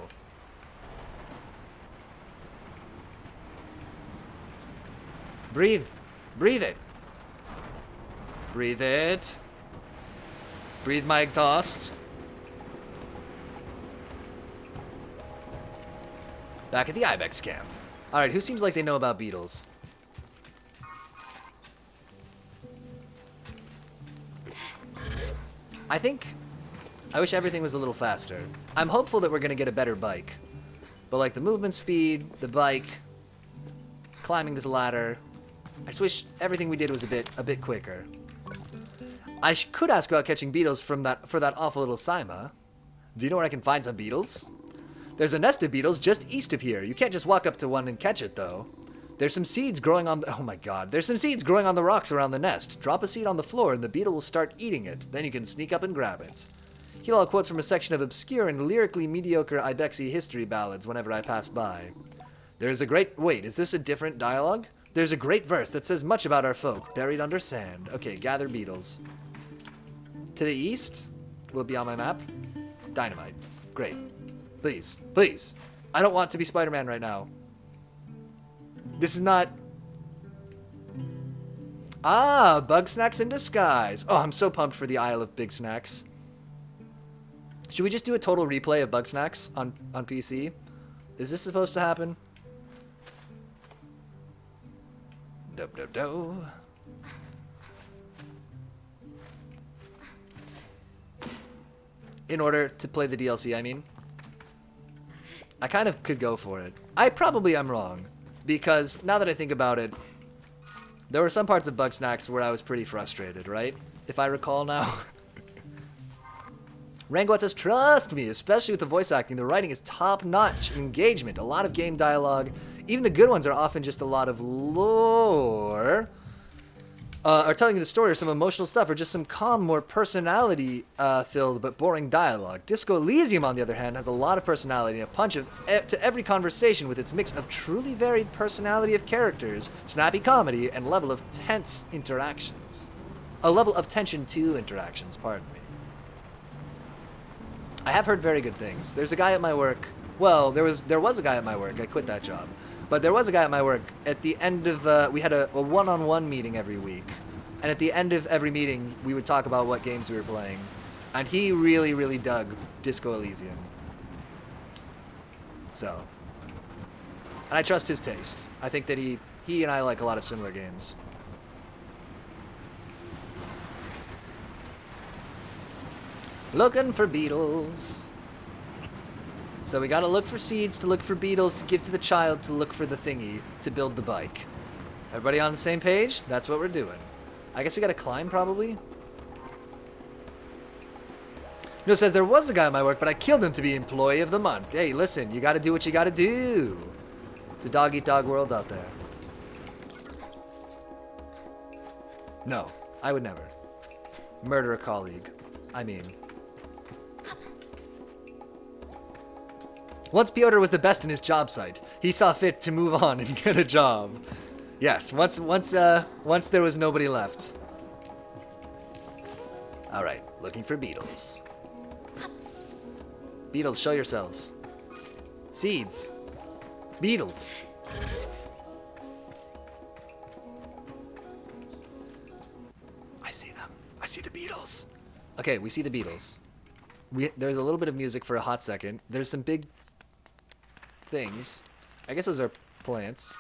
Breathe. Breathe it. Breathe it. Breathe my exhaust. Back at the Ibex camp. Alright, who seems like they know about beetles? I wish everything was a little faster. I'm hopeful that we're going to get a better bike. But like the movement speed, the bike, climbing this ladder, I just wish everything we did was a bit quicker. I could ask about catching beetles for that awful little Sima. Do you know where I can find some beetles? There's a nest of beetles just east of here. You can't just walk up to one and catch it, though. There's some seeds growing on the... Oh my god. There's some seeds growing on the rocks around the nest. Drop a seed on the floor and the beetle will start eating it. Then you can sneak up and grab it. Here are all quotes from a section of obscure and lyrically mediocre Ibexi history ballads whenever I pass by. There's a great... Wait, is this a different dialogue? There's a great verse that says much about our folk, buried under sand. Okay, gather beetles. To the east will be on my map. Dynamite. Great. Please. Please. I don't want to be Spider-Man right now. This is not... Ah, bug snacks in disguise. Oh, I'm so pumped for the Isle of Big Snacks. Should we just do a total replay of bug snacks on PC? Is this supposed to happen? Do. In order to play the DLC, I mean. I kind of could go for it. I probably am wrong. Because, now that I think about it, there were some parts of Bug Snacks where I was pretty frustrated, right? If I recall now. Rangot says, trust me, especially with the voice acting, the writing is top-notch. Engagement, a lot of game dialogue. Even the good ones are often just a lot of lore. Or telling you the story or some emotional stuff, or just some calm, more personality-filled but boring dialogue. Disco Elysium, on the other hand, has a lot of personality and a punch to every conversation with its mix of truly varied personality of characters, snappy comedy, and level of tense interactions. A level of tension to interactions, pardon me. I have heard very good things. There's a guy at my work. Well, there was a guy at my work. I quit that job. But there was a guy at my work. At the end of we had a one-on-one meeting every week, and at the end of every meeting, we would talk about what games we were playing, and he really, really dug Disco Elysium. So, and I trust his taste. I think that he and I like a lot of similar games. Looking for beetles. So we gotta look for seeds to look for beetles to give to the child to look for the thingy to build the bike. Everybody on the same page? That's what we're doing. I guess we gotta climb probably? No, says there was a guy at my work, but I killed him to be employee of the month. Hey, listen, you gotta do what you gotta do. It's a dog-eat-dog world out there. No, I would never. Murder a colleague. I mean... Once Piotr was the best in his job site, he saw fit to move on and get a job. Yes, once there was nobody left. All right, looking for beetles. Beetles, show yourselves. Seeds. Beetles. I see them. I see the beetles. Okay, we see the beetles. There's a little bit of music for a hot second. There's some big things. I guess those are plants.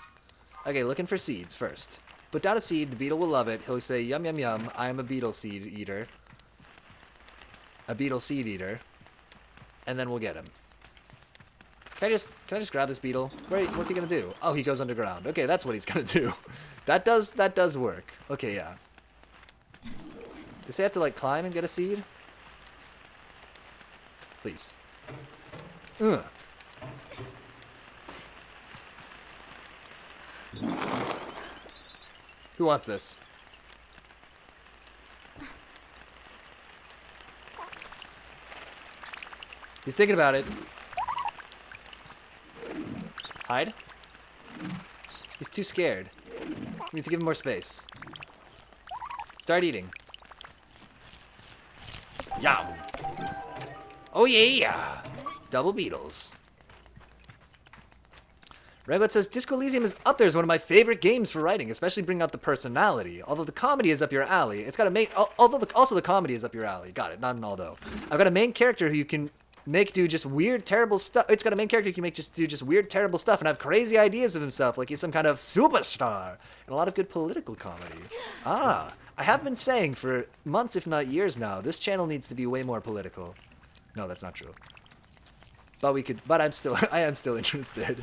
Okay, looking for seeds first. Put down a seed, the beetle will love it. He'll say, yum, yum, yum, I am a beetle seed eater. A beetle seed eater. And then we'll get him. Can I just grab this beetle? What's he gonna do? Oh, he goes underground. Okay, that's what he's gonna do. That does work. Okay, yeah. Does he have to, like, climb and get a seed? Please. Ugh. Who wants this? He's thinking about it. Hide? He's too scared. We need to give him more space. Start eating. Yum! Oh yeah! Double beetles. Redwood says, Disco Elysium is up there as one of my favorite games for writing, especially bringing out the personality. Although the comedy is up your alley, it's got a main... also the comedy is up your alley. Got it, not an although. I've got a main character who you can do just weird, terrible stuff. It's got a main character who can do just weird, terrible stuff and have crazy ideas of himself, like he's some kind of superstar. And a lot of good political comedy. Ah, I have been saying for months, if not years now, this channel needs to be way more political. No, that's not true. But I am still interested.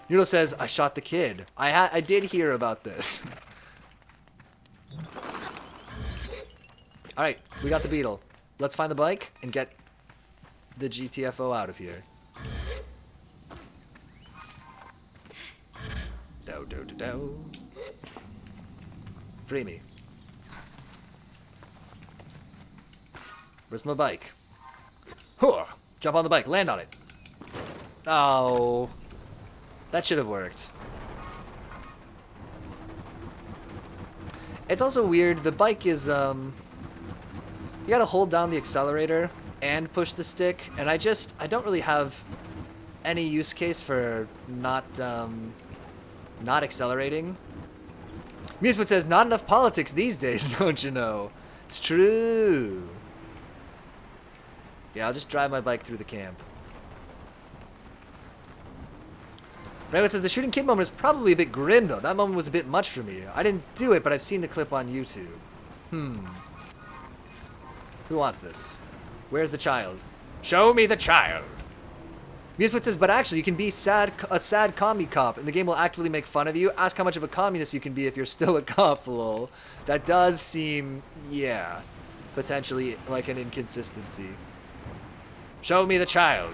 Noodle says, I shot the kid. I did hear about this. Alright, we got the beetle. Let's find the bike and get the GTFO out of here. Do. Free me. Where's my bike? Huh! Jump on the bike, land on it. Oh. That should have worked. It's also weird, the bike is, you gotta hold down the accelerator and push the stick, and I don't really have any use case for not accelerating. Museput says, not enough politics these days, don't you know? It's true. Yeah, I'll just drive my bike through the camp. Raymond says, the shooting kid moment is probably a bit grim, though. That moment was a bit much for me. I didn't do it, but I've seen the clip on YouTube. Who wants this? Where's the child? Show me the child! Museput says, but actually, you can be a sad commie cop, and the game will actively make fun of you. Ask how much of a communist you can be if you're still a cop, lol. That does seem, yeah, potentially like an inconsistency. Show me the child.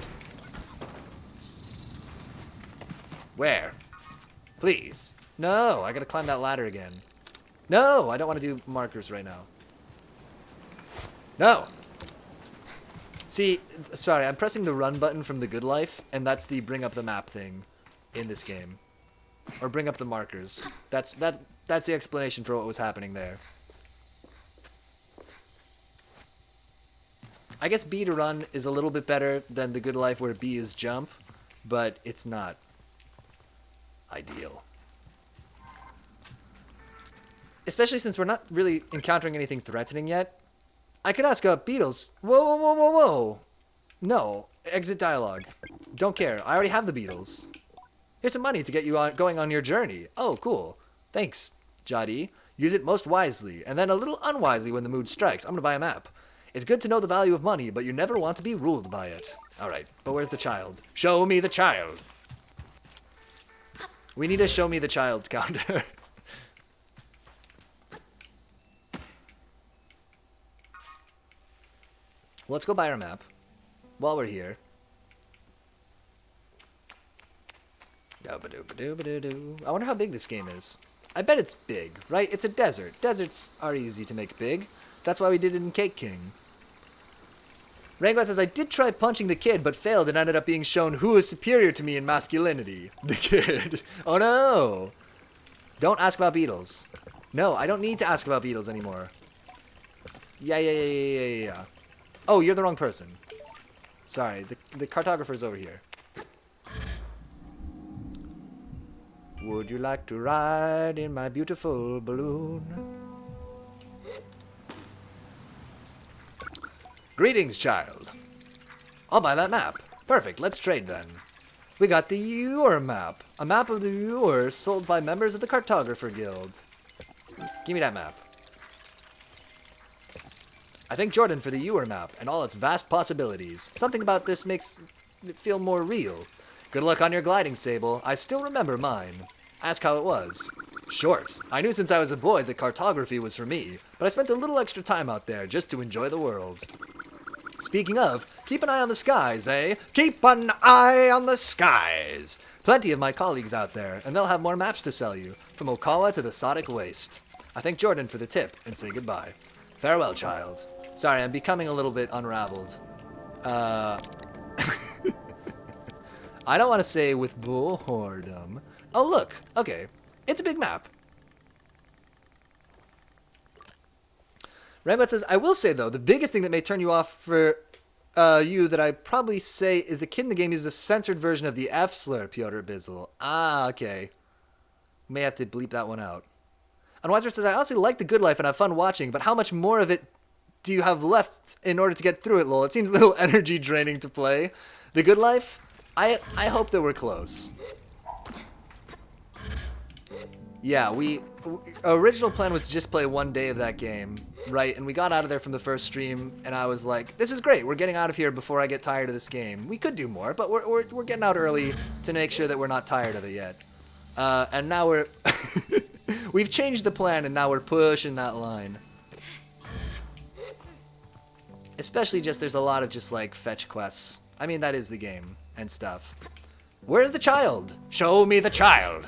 Where? Please. No, I gotta climb that ladder again. No, I don't want to do markers right now. No! See, sorry, I'm pressing the run button from The Good Life, and that's the bring up the map thing in this game. Or bring up the markers. That's the explanation for what was happening there. I guess B to run is a little bit better than The Good Life where B is jump, but it's not ideal. Especially since we're not really encountering anything threatening yet. I could ask about beetles. Whoa. No. Exit dialogue. Don't care. I already have the beetles. Here's some money to get you going on your journey. Oh, cool. Thanks, Jody. Use it most wisely, and then a little unwisely when the mood strikes. I'm gonna buy a map. It's good to know the value of money, but you never want to be ruled by it. Alright, but where's the child? Show me the child! We need a show me the child counter. Let's go buy our map while we're here. I wonder how big this game is. I bet it's big, right? It's a desert. Deserts are easy to make big. That's why we did it in Cake King. Rangbat says, I did try punching the kid, but failed and ended up being shown who is superior to me in masculinity. The kid. Oh no! Don't ask about beetles. No, I don't need to ask about beetles anymore. Yeah. Oh, you're the wrong person. Sorry, the cartographer's over here. Would you like to ride in my beautiful balloon? Greetings, child. I'll buy that map. Perfect, let's trade then. We got the Ur map. A map of the Ur sold by members of the Cartographer Guild. Give me that map. I thank Jordan for the Ur map and all its vast possibilities. Something about this makes it feel more real. Good luck on your gliding, Sable. I still remember mine. Ask how it was. Short. I knew since I was a boy that cartography was for me, but I spent a little extra time out there just to enjoy the world. Speaking of, keep an eye on the skies, eh? Keep an eye on the skies! Plenty of my colleagues out there, and they'll have more maps to sell you, from Okawa to the Sodic Waste. I thank Jordan for the tip, and say goodbye. Farewell, child. Sorry, I'm becoming a little bit unraveled. I don't want to say with boredom. Oh, look. Okay. It's a big map. Rambot says, I will say, though, the biggest thing that may turn you off for you that I probably say is the kid in the game uses a censored version of the F-slur, Piotr Bizzle. Ah, okay. May have to bleep that one out. Unwiser says, I honestly like The Good Life and have fun watching, but how much more of it do you have left in order to get through it, lol? It seems a little energy draining to play. The Good Life? I hope that we're close. Yeah, original plan was to just play 1 day of that game, right? And we got out of there from the first stream, and I was like, this is great. We're getting out of here before I get tired of this game. We could do more, but we're getting out early to make sure that we're not tired of it yet. And now we're... We've changed the plan, and now we're pushing that line. Especially just, there's a lot of just, like, fetch quests. I mean, that is the game, and stuff. Where's the child? Show me the child!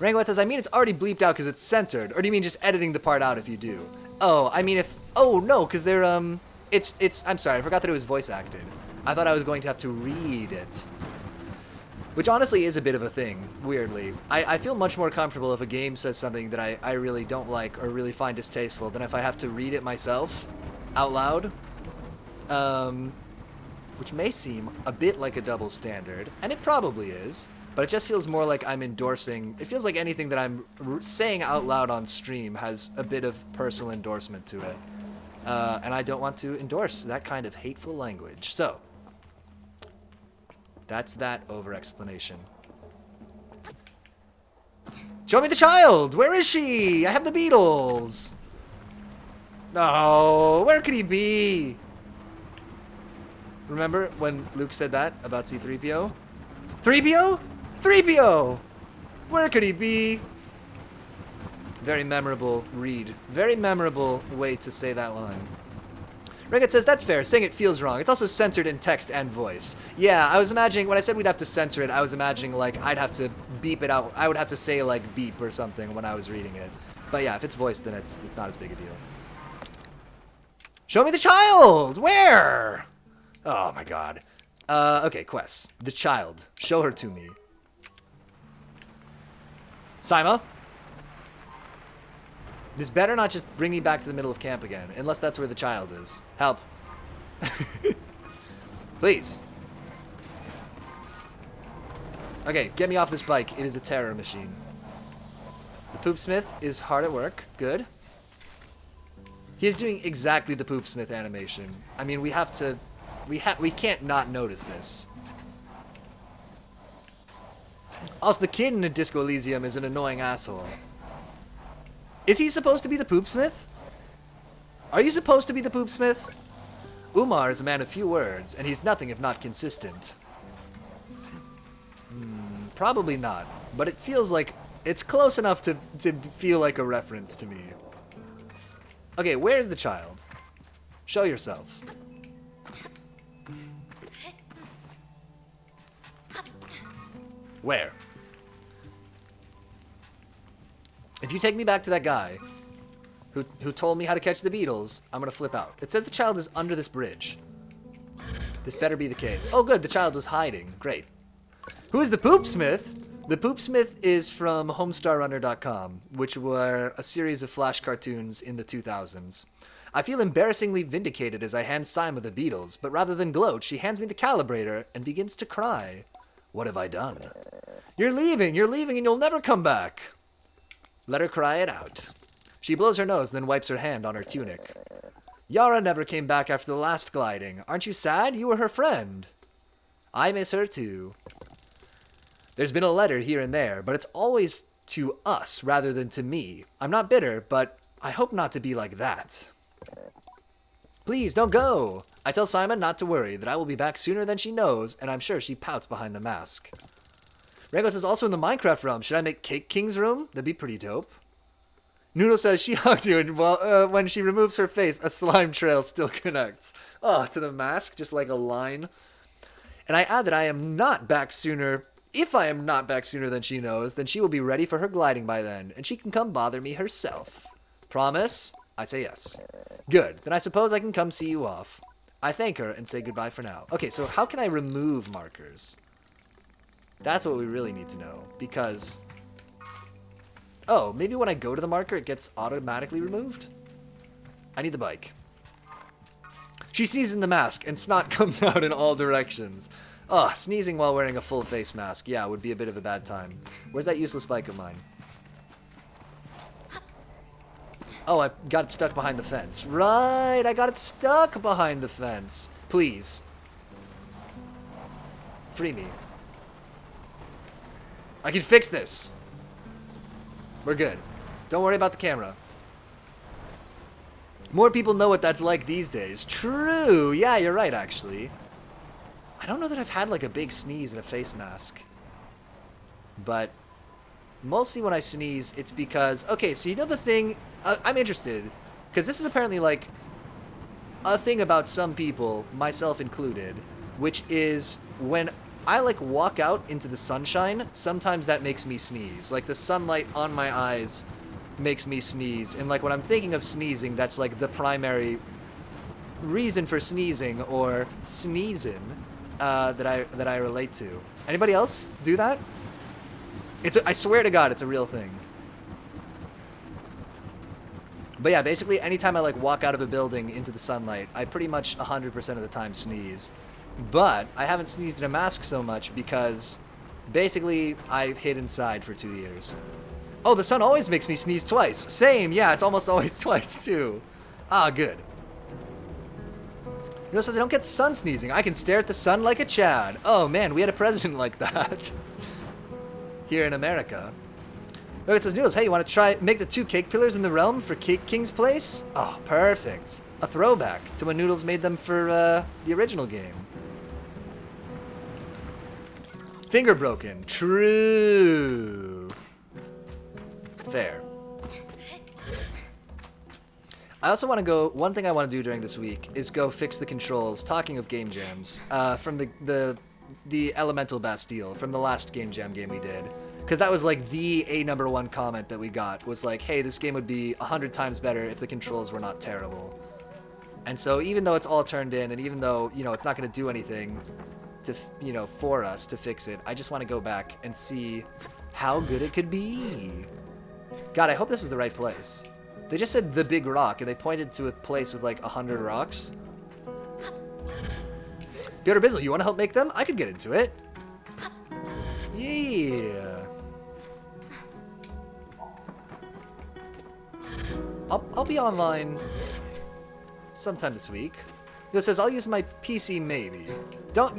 Rango says, I mean it's already bleeped out because it's censored. Or do you mean just editing the part out if you do? Oh, I mean if... Oh, no, because they're, It's... I'm sorry, I forgot that it was voice acted. I thought I was going to have to read it. Which honestly is a bit of a thing, weirdly. I feel much more comfortable if a game says something that I really don't like or really find distasteful than if I have to read it myself out loud. Which may seem a bit like a double standard, and it probably is. But it just feels more like I'm endorsing... It feels like anything that I'm saying out loud on stream has a bit of personal endorsement to it. And I don't want to endorse that kind of hateful language. So, that's that over-explanation. Show me the child! Where is she? I have the Beatles! Oh, where could he be? Remember when Luke said that about C-3PO? 3PO? 3PO! Where could he be? Very memorable read. Very memorable way to say that line. Regan says, that's fair. Saying it feels wrong. It's also censored in text and voice. Yeah, I was imagining, when I said we'd have to censor it, I was imagining, like, I'd have to beep it out. I would have to say, like, beep or something when I was reading it. But yeah, if it's voiced, then it's not as big a deal. Show me the child! Where? Oh, my God. Okay, quests. The child. Show her to me. Sima? This better not just bring me back to the middle of camp again, unless that's where the child is. Help. Please. Okay, get me off this bike. It is a terror machine. The Poopsmith is hard at work. Good. He is doing exactly the Poopsmith animation. I mean, we have to... We can't not notice this. Also, the kid in a Disco Elysium is an annoying asshole. Is he supposed to be the Poopsmith? Are you supposed to be the Poopsmith? Umar is a man of few words, and he's nothing if not consistent. Probably not, but it feels like it's close enough to feel like a reference to me. Okay, where's the child? Show yourself. Where? If you take me back to that guy who told me how to catch the Beatles, I'm gonna flip out. It says the child is under this bridge. This better be the case. Oh good, the child was hiding. Great. Who is the Poopsmith? The Poopsmith is from HomestarRunner.com, which were a series of Flash cartoons in the 2000s. I feel embarrassingly vindicated as I hand Sima the Beatles, but rather than gloat, she hands me the calibrator and begins to cry. What have I done? You're leaving, and you'll never come back. Let her cry it out. She blows her nose and then wipes her hand on her tunic. Yara never came back after the last gliding. Aren't you sad? You were her friend. I miss her too. There's been a letter here and there, but it's always to us rather than to me. I'm not bitter, but I hope not to be like that. Please, don't go. I tell Sima not to worry, that I will be back sooner than she knows, and I'm sure she pouts behind the mask. Rangos is also in the Minecraft realm. Should I make Cake King's room? That'd be pretty dope. Noodle says she hugged you, and when she removes her face, a slime trail still connects. Oh, to the mask, just like a line. And I add that I am not back sooner. If I am not back sooner than she knows, then she will be ready for her gliding by then, and she can come bother me herself. Promise? I say yes. Good. Then I suppose I can come see you off. I thank her and say goodbye for now. Okay, so how can I remove markers? That's what we really need to know, because... Oh, maybe when I go to the marker, it gets automatically removed? I need the bike. She sneezes in the mask, and snot comes out in all directions. Ugh, sneezing while wearing a full face mask. Yeah, would be a bit of a bad time. Where's that useless bike of mine? Oh, I got it stuck behind the fence. Right, I got it stuck behind the fence. Please. Free me. I can fix this. We're good. Don't worry about the camera. More people know what that's like these days. True. Yeah, you're right, actually. I don't know that I've had like a big sneeze and a face mask. But mostly when I sneeze, it's because... Okay, so you know the thing... I'm interested. Because this is apparently like a thing about some people, myself included, which is when I like walk out into the sunshine, sometimes that makes me sneeze. Like the sunlight on my eyes makes me sneeze. And like when I'm thinking of sneezing, that's like the primary reason for sneezing or sneezing that I relate to. Anybody else do that? I swear to God, it's a real thing. But yeah, basically anytime I like walk out of a building into the sunlight, I pretty much 100% of the time sneeze. But I haven't sneezed in a mask so much because basically I've hid inside for 2 years. Oh, the sun always makes me sneeze twice. Same, yeah, it's almost always twice too. Ah, good. You know, says I don't get sun sneezing. I can stare at the sun like a Chad. Oh man, we had a president like that here in America. Look, it says, Noodles, hey, you want to make the 2 cake pillars in the realm for Cake King's place? Oh, perfect. A throwback to when Noodles made them for the original game. Finger broken. True. Fair. I also want to go... One thing I want to do during this week is go fix the controls, talking of game jams, from the Elemental Bastille, from the last game jam game we did. Because that was like the #1 comment that we got, was like, hey, this game would be 100 times better if the controls were not terrible. And so even though it's all turned in, and even though, you know, it's not going to do anything to, you know, for us to fix it, I just want to go back and see how good it could be. God, I hope this is the right place. They just said the big rock, and they pointed to a place with like 100 rocks. Yoder Bizzle, you want to help make them? I could get into it. Yeah. I'll be online sometime this week. It says I'll use my PC maybe. Don't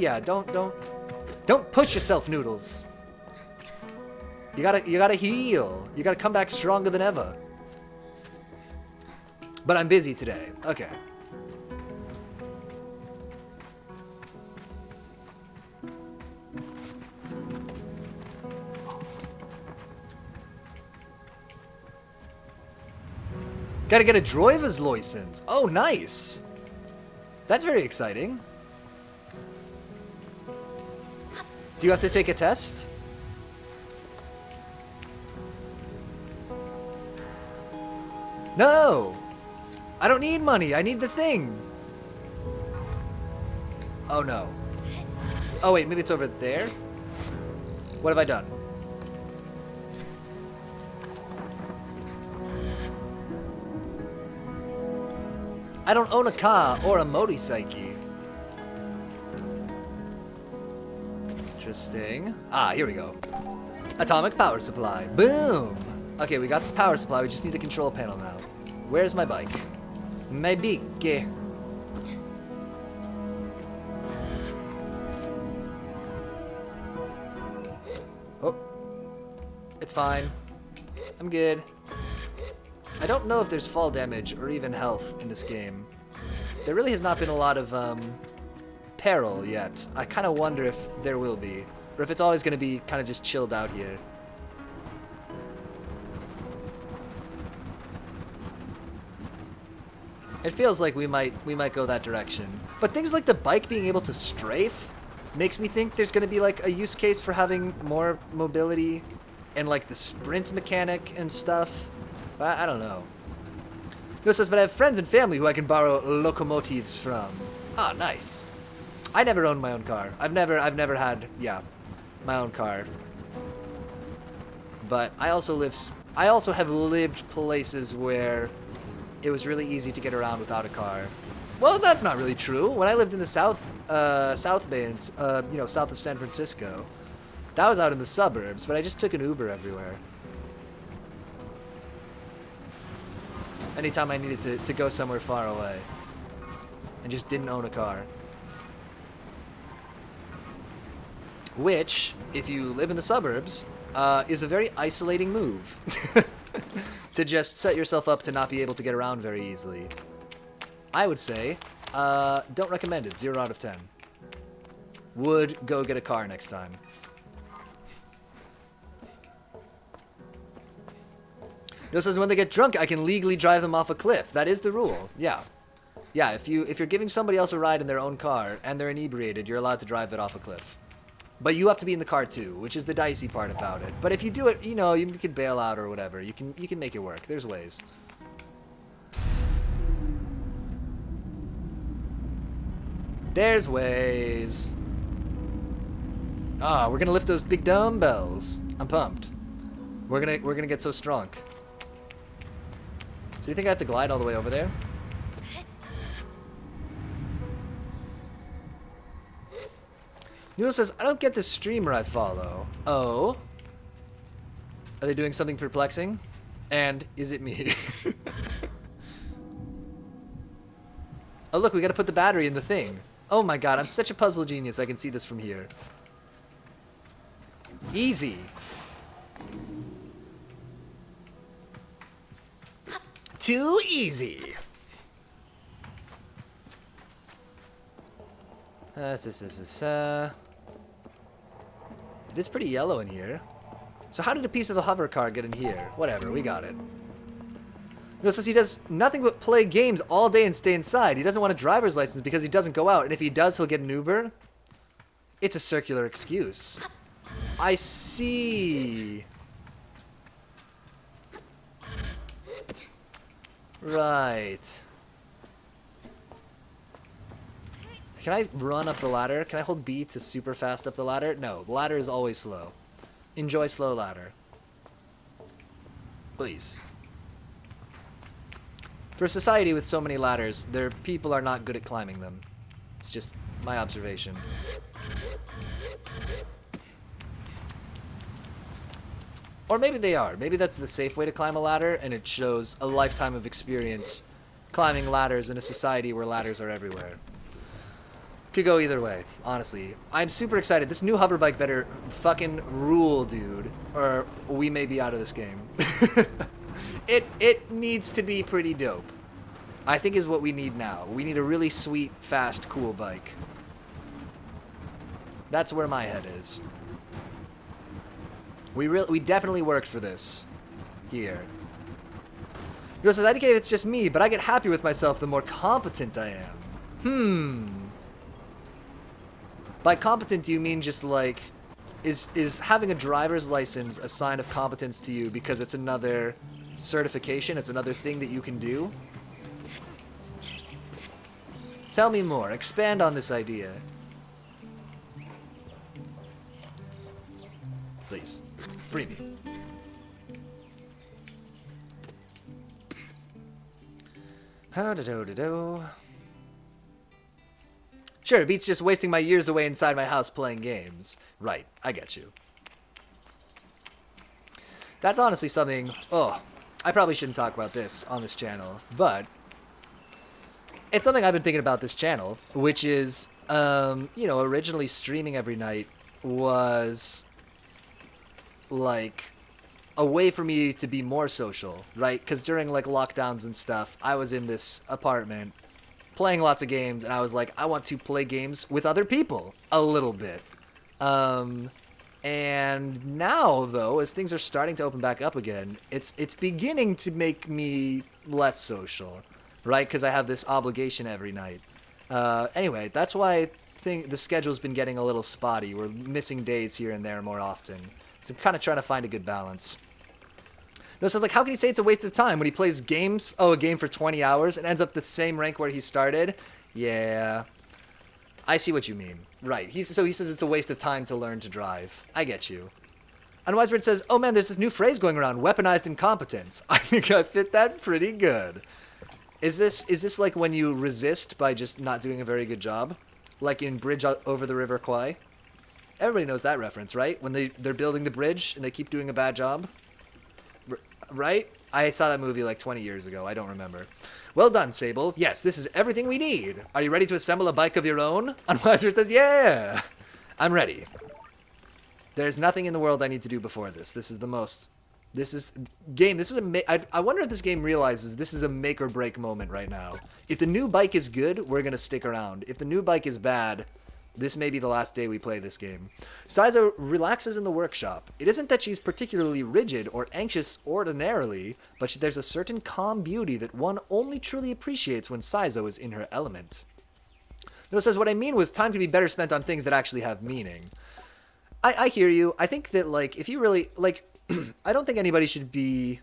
push yourself, Noodles. You gotta heal. You gotta come back stronger than ever. But I'm busy today. Okay. Gotta get a driver's license. Oh, nice. That's very exciting. Do you have to take a test? No! I don't need money. I need the thing. Oh, no. Oh, wait. Maybe it's over there? What have I done? I don't own a car or a motorcycle. Interesting. Ah, here we go. Atomic power supply. Boom! Okay, we got the power supply. We just need the control panel now. Where's my bike? My bike. Oh. It's fine. I'm good. I don't know if there's fall damage or even health in this game. There really has not been a lot of peril yet. I kind of wonder if there will be, or if it's always going to be kind of just chilled out here. It feels like we might go that direction. But things like the bike being able to strafe makes me think there's going to be like a use case for having more mobility and like the sprint mechanic and stuff. But I don't know. No, it says, but I have friends and family who I can borrow locomotives from. Ah, nice. I never owned my own car. I've never had, yeah, my own car. But I also have lived places where it was really easy to get around without a car. Well, that's not really true. When I lived in the South Bay, you know, south of San Francisco, that was out in the suburbs, but I just took an Uber everywhere. anytime I needed to go somewhere far away and just didn't own a car. Which, if you live in the suburbs, is a very isolating move. To just set yourself up to not be able to get around very easily. I would say, don't recommend it. 0 out of 10. Would go get a car next time. It says when they get drunk, I can legally drive them off a cliff. That is the rule. Yeah. Yeah, if you're giving somebody else a ride in their own car and they're inebriated, you're allowed to drive it off a cliff. But you have to be in the car too, which is the dicey part about it. But if you do it, you know, you can bail out or whatever. You can make it work. There's ways. There's ways. Ah, we're gonna lift those big dumbbells. I'm pumped. We're gonna get so strong. So you think I have to glide all the way over there? Noodle says, I don't get the streamer I follow. Oh? Are they doing something perplexing? And is it me? Oh, look, we gotta put the battery in the thing. Oh my god, I'm such a puzzle genius. I can see this from here. Easy. Too easy. It is pretty yellow in here. So how did a piece of a hover car get in here? Whatever, we got it. No, says he does nothing but play games all day and stay inside. He doesn't want a driver's license because he doesn't go out. And if he does, he'll get an Uber. It's a circular excuse. I see. Right. Can I run up the ladder? Can I hold B to super fast up the ladder? No, the ladder is always slow. Enjoy slow ladder. Please. For a society with so many ladders, their people are not good at climbing them. It's just my observation. Or maybe they are. Maybe that's the safe way to climb a ladder, and it shows a lifetime of experience climbing ladders in a society where ladders are everywhere. Could go either way, honestly. I'm super excited. This new hover bike better fucking rule, dude. Or we may be out of this game. It needs to be pretty dope. I think is what we need now. We need a really sweet, fast, cool bike. That's where my head is. We definitely worked for this. Here. You know, says, I don't care if it's just me, but I get happy with myself the more competent I am. By competent, do you mean just like, is having a driver's license a sign of competence to you because it's another certification, it's another thing that you can do? Tell me more. Expand on this idea. Please. Free me. How-da-do-da-do. Sure, it beats just wasting my years away inside my house playing games. Right, I get you. That's honestly something... Oh, I probably shouldn't talk about this on this channel, but... It's something I've been thinking about this channel, which is, you know, originally streaming every night was, like, a way for me to be more social, right? Because during, like, lockdowns and stuff, I was in this apartment playing lots of games, and I was like, I want to play games with other people a little bit. And now, though, as things are starting to open back up again, it's beginning to make me less social, right? Because I have this obligation every night. Anyway, that's why I think the schedule's been getting a little spotty. We're missing days here and there more often. So I'm kind of trying to find a good balance. No, so it's like, how can he say it's a waste of time when he plays games? Oh, a game for 20 hours and ends up the same rank where he started? Yeah. I see what you mean. Right. So he says it's a waste of time to learn to drive. I get you. And Wisebird says, oh man, there's this new phrase going around, weaponized incompetence. I think I fit that pretty good. Is this like when you resist by just not doing a very good job? Like in Bridge Over the River Kwai? Everybody knows that reference, right? When they're building the bridge and they keep doing a bad job? Right? I saw that movie like 20 years ago. I don't remember. Well done, Sable. Yes, this is everything we need. Are you ready to assemble a bike of your own? Unwiser says, yeah. I'm ready. There's nothing in the world I need to do before this. This is I wonder if this game realizes this is a make or break moment right now. If the new bike is good, we're going to stick around. If the new bike is bad, this may be the last day we play this game. Saizo relaxes in the workshop. It isn't that she's particularly rigid or anxious ordinarily, but there's a certain calm beauty that one only truly appreciates when Saizo is in her element. Noah says, what I mean was time can be better spent on things that actually have meaning. I hear you. I think that, like, if you really, like, I don't think anybody should be...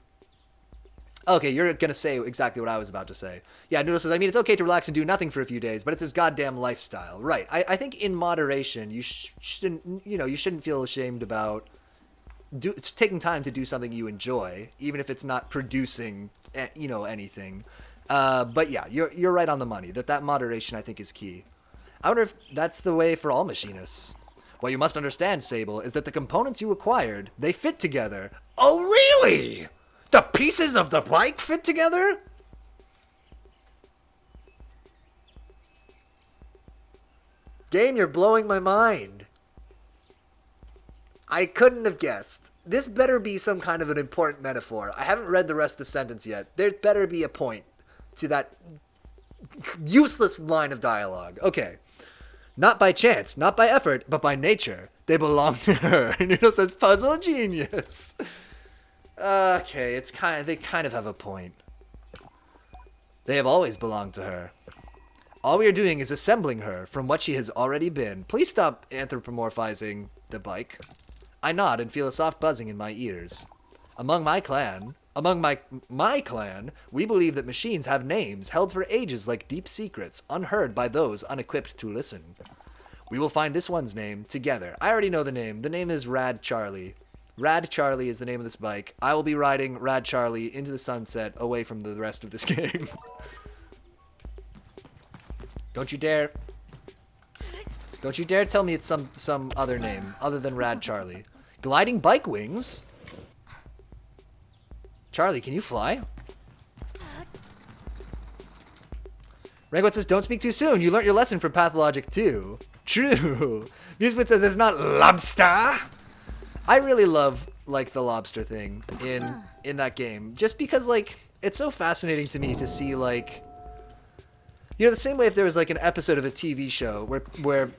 Okay, you're going to say exactly what I was about to say. Yeah, Noodle says, I mean, it's okay to relax and do nothing for a few days, but it's his goddamn lifestyle. Right. I think in moderation, you shouldn't feel ashamed about it's taking time to do something you enjoy, even if it's not producing, anything. But yeah, you're right on the money. That moderation, I think, is key. I wonder if that's the way for all machinists. What you must understand, Sable, is that the components you acquired, they fit together. Oh, really? The pieces of the bike fit together? Game, you're blowing my mind. I couldn't have guessed. This better be some kind of an important metaphor. I haven't read the rest of the sentence yet. There better be a point to that useless line of dialogue. Okay. Not by chance, not by effort, but by nature. They belong to her. And Noodle says, puzzle genius. Okay, they kind of have a point. They have always belonged to her. All we are doing is assembling her from what she has already been. Please stop anthropomorphizing the bike. I nod and feel a soft buzzing in my ears. Among my clan, we believe that machines have names held for ages like deep secrets, unheard by those unequipped to listen. We will find this one's name together. I already know the name. The name is Rad Charlie. Rad Charlie is the name of this bike. I will be riding Rad Charlie into the sunset away from the rest of this game. Don't you dare tell me it's some other name other than Rad Charlie. Gliding bike wings? Charlie, can you fly? Rangwood says, don't speak too soon. You learnt your lesson from Pathologic 2. True. Musewit says, it's not lobster. I really love, like, the lobster thing in that game. Just because, like, it's so fascinating to me to see, like... the same way if there was, like, an episode of a TV show where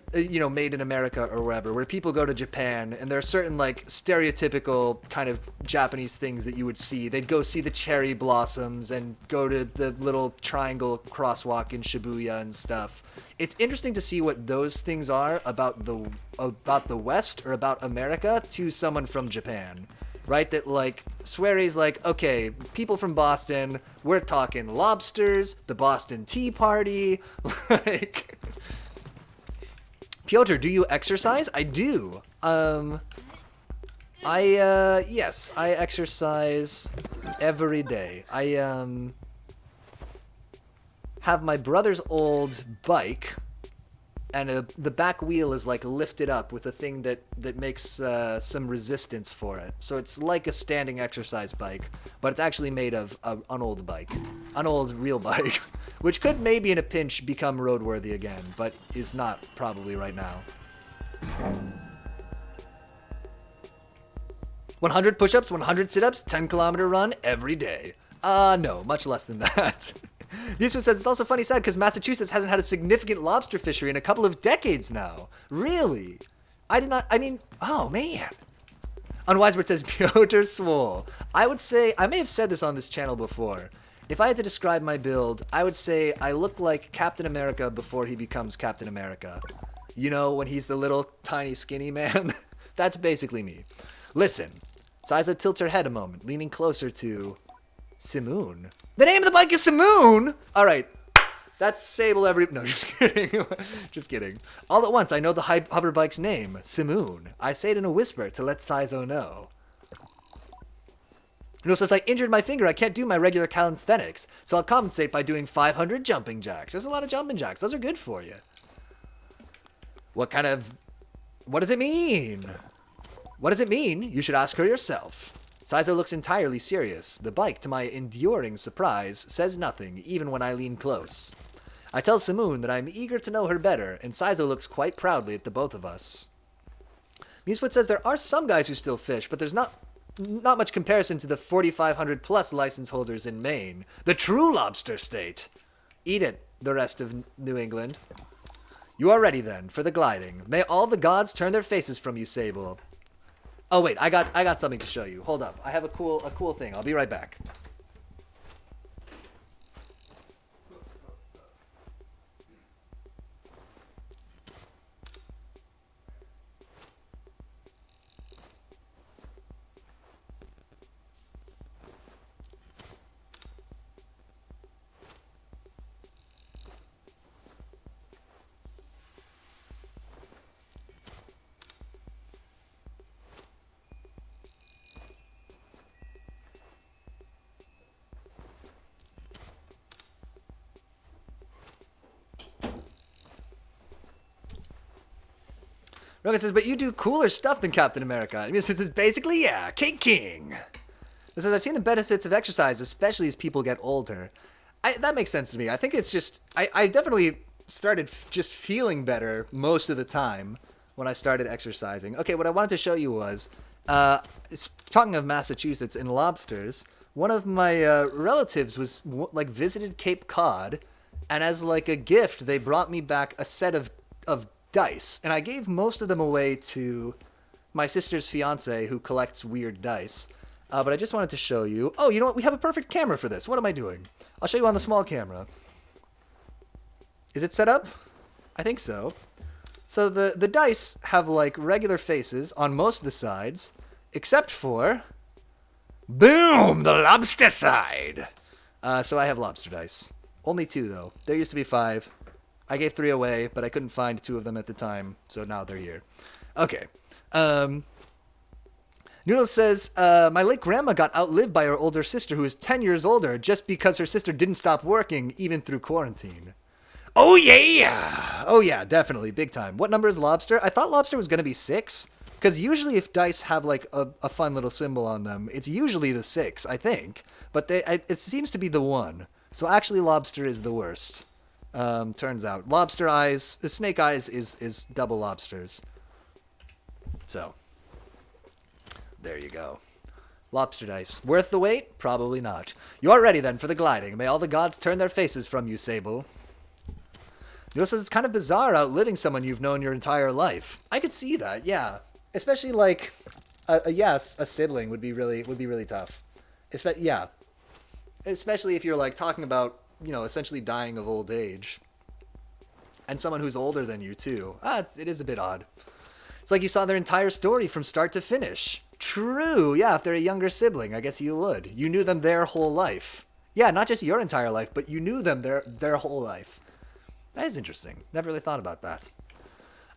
made in America or wherever, where people go to Japan, and there are certain, like, stereotypical kind of Japanese things that you would see. They'd go see the cherry blossoms and go to the little triangle crosswalk in Shibuya and stuff. It's interesting to see what those things are about the West or about America to someone from Japan. Right? That, like, Swery's like, okay, people from Boston, we're talking lobsters, the Boston Tea Party, like... Piotr, do you exercise? I do. Yes, I exercise every day. I, have my brother's old bike, and the back wheel is, like, lifted up with a thing that makes some resistance for it. So it's like a standing exercise bike, but it's actually made of an old bike. An old real bike, which could maybe in a pinch become roadworthy again, but is not probably right now. 100 push-ups, 100 sit-ups, 10-kilometer run every day. No, much less than that. This one says, it's also funny sad because Massachusetts hasn't had a significant lobster fishery in a couple of decades now. Really? Oh man. Unwisebird says, Piotr Swole. I would say, I may have said this on this channel before. If I had to describe my build, I would say I look like Captain America before he becomes Captain America. You know, when he's the little tiny skinny man? That's basically me. Listen. Saizo tilts her head a moment, leaning closer to... Simoon. The name of the bike is Simoon! Alright. That's Sable No, just kidding. Just kidding. All at once, I know the hover bike's name. Simoon. I say it in a whisper to let Saizo know. No, since I injured my finger, I can't do my regular calisthenics, so I'll compensate by doing 500 jumping jacks. There's a lot of jumping jacks. Those are good for you. What does it mean? What does it mean? You should ask her yourself. Saizo looks entirely serious. The bike, to my enduring surprise, says nothing, even when I lean close. I tell Simoon that I'm eager to know her better, and Saizo looks quite proudly at the both of us. Museput says there are some guys who still fish, but there's not much comparison to the 4,500 plus license holders in Maine, the true lobster state. Eat it, the rest of New England. You are ready then for the gliding. May all the gods turn their faces from you, Sable. Oh wait, I got something to show you. Hold up, I have a cool thing. I'll be right back. Rogan says, but you do cooler stuff than Captain America. I mean, this is basically, yeah, Cake King. It says, I've seen the benefits of exercise, especially as people get older. That makes sense to me. I think it's just, I definitely started just feeling better most of the time when I started exercising. Okay, what I wanted to show you was, talking of Massachusetts and lobsters, one of my relatives was, visited Cape Cod, and as, a gift, they brought me back a set of dice, and I gave most of them away to my sister's fiance who collects weird dice. But I just wanted to show you. Oh, you know what? We have a perfect camera for this. What am I doing? I'll show you on the small camera. Is it set up? I think so. So the dice have regular faces on most of the sides, except for boom, the lobster side. So I have lobster dice. Only 2 though. There used to be 5. I gave 3 away, but I couldn't find 2 of them at the time, so now they're here. Okay. Noodle says, my late grandma got outlived by her older sister who is 10 years older just because her sister didn't stop working even through quarantine. Oh, yeah! Oh, yeah, definitely. Big time. What number is lobster? I thought lobster was going to be 6, because usually if dice have, a fun little symbol on them, it's usually the 6, I think. But it seems to be the 1. So actually lobster is the worst. Turns out. Lobster eyes, snake eyes is double lobsters. So, there you go. Lobster dice. Worth the wait? Probably not. You are ready then for the gliding. May all the gods turn their faces from you, Sable. Noodle says it's kind of bizarre outliving someone you've known your entire life. I could see that, yeah. Especially a sibling would be really tough. Yeah. Especially if you're talking about, essentially dying of old age. And someone who's older than you, too. It is a bit odd. It's like you saw their entire story from start to finish. True, yeah, if they're a younger sibling, I guess you would. You knew them their whole life. Yeah, not just your entire life, but you knew them their whole life. That is interesting. Never really thought about that.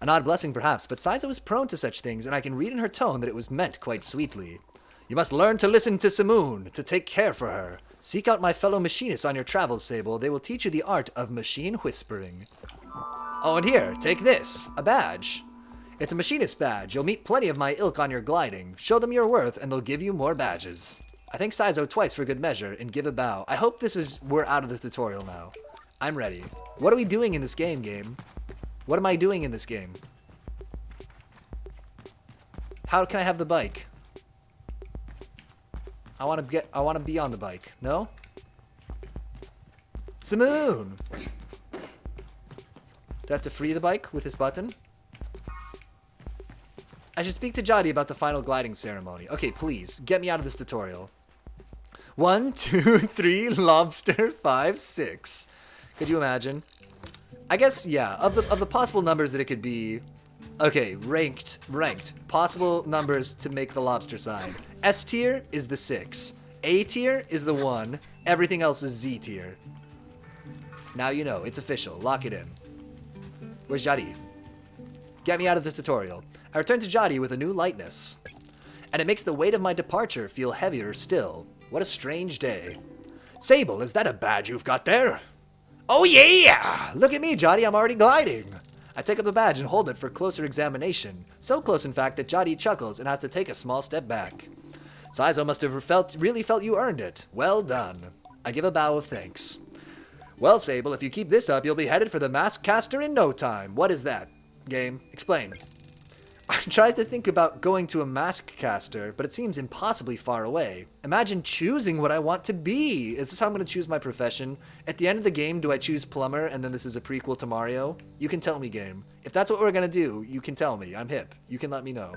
An odd blessing, perhaps, but Saizo is prone to such things, and I can read in her tone that it was meant quite sweetly. You must learn to listen to Simoon, to take care for her. Seek out my fellow machinists on your travels, Sable. They will teach you the art of machine whispering. Oh, and here, take this, a badge. It's a machinist badge. You'll meet plenty of my ilk on your gliding. Show them your worth, and they'll give you more badges. I thank Saizo twice for good measure, and give a bow. I hope we're out of the tutorial now. I'm ready. What are we doing in this game? What am I doing in this game? How can I have the bike? I want to be on the bike. No? Simoon! Do I have to free the bike with this button? I should speak to Jadi about the final gliding ceremony. Okay, please, get me out of this tutorial. 1, 2, 3, lobster, 5, 6. Could you imagine? I guess, yeah, of the possible numbers that it could be, okay, ranked. Possible numbers to make the lobster sign. S tier is the 6. A tier is the 1. Everything else is Z tier. Now you know, it's official. Lock it in. Where's Jadi? Get me out of the tutorial. I return to Jadi with a new lightness. And it makes the weight of my departure feel heavier still. What a strange day. Sable, is that a badge you've got there? Oh yeah! Look at me, Jadi, I'm already gliding. I take up the badge and hold it for closer examination. So close, in fact, that Jadi chuckles and has to take a small step back. Saizo must have really felt you earned it. Well done. I give a bow of thanks. Well, Sable, if you keep this up, you'll be headed for the Mask Caster in no time. What is that? Game, explain. I tried to think about going to a mask caster, but it seems impossibly far away. Imagine choosing what I want to be. Is this how I'm going to choose my profession? At the end of the game, do I choose plumber, and then this is a prequel to Mario? You can tell me, game. If that's what we're going to do, you can tell me. I'm hip. You can let me know.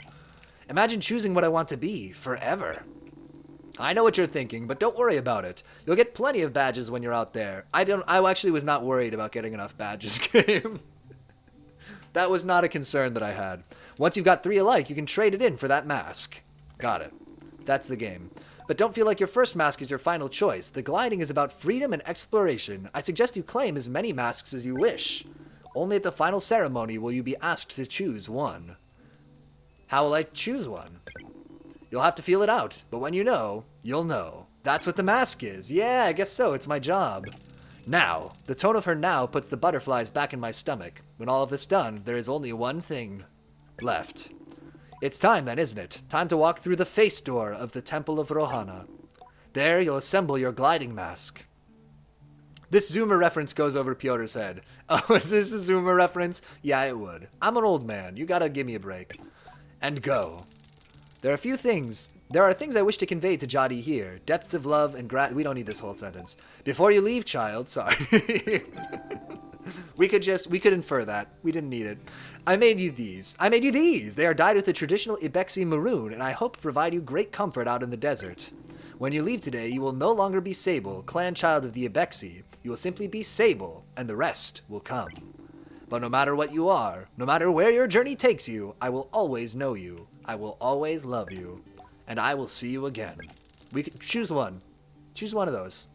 Imagine choosing what I want to be forever. I know what you're thinking, but don't worry about it. You'll get plenty of badges when you're out there. I actually was not worried about getting enough badges, game. That was not a concern that I had. Once you've got 3 alike, you can trade it in for that mask. Got it. That's the game. But don't feel like your first mask is your final choice. The gliding is about freedom and exploration. I suggest you claim as many masks as you wish. Only at the final ceremony will you be asked to choose one. How will I choose one? You'll have to feel it out, but when you know, you'll know. That's what the mask is. Yeah, I guess so. It's my job. Now. The tone of her now puts the butterflies back in my stomach. When all of this done, there is only one thing left. It's time then, isn't it? Time to walk through the face door of the Temple of Rohana. There you'll assemble your gliding mask. This Zoomer reference goes over Piotr's head. Oh, is this a Zoomer reference? Yeah, it would. I'm an old man. You gotta give me a break. And go. There are things I wish to convey to Jadi here. Depths of love and we don't need this whole sentence. Before you leave, child. Sorry. We could infer that. We didn't need it. I made you these. They are dyed with the traditional Ibeksi maroon, and I hope to provide you great comfort out in the desert. When you leave today, you will no longer be Sable, clan child of the Ibeksi. You will simply be Sable, and the rest will come. But no matter what you are, no matter where your journey takes you, I will always know you. I will always love you. And I will see you again. We can choose one. Choose one of those.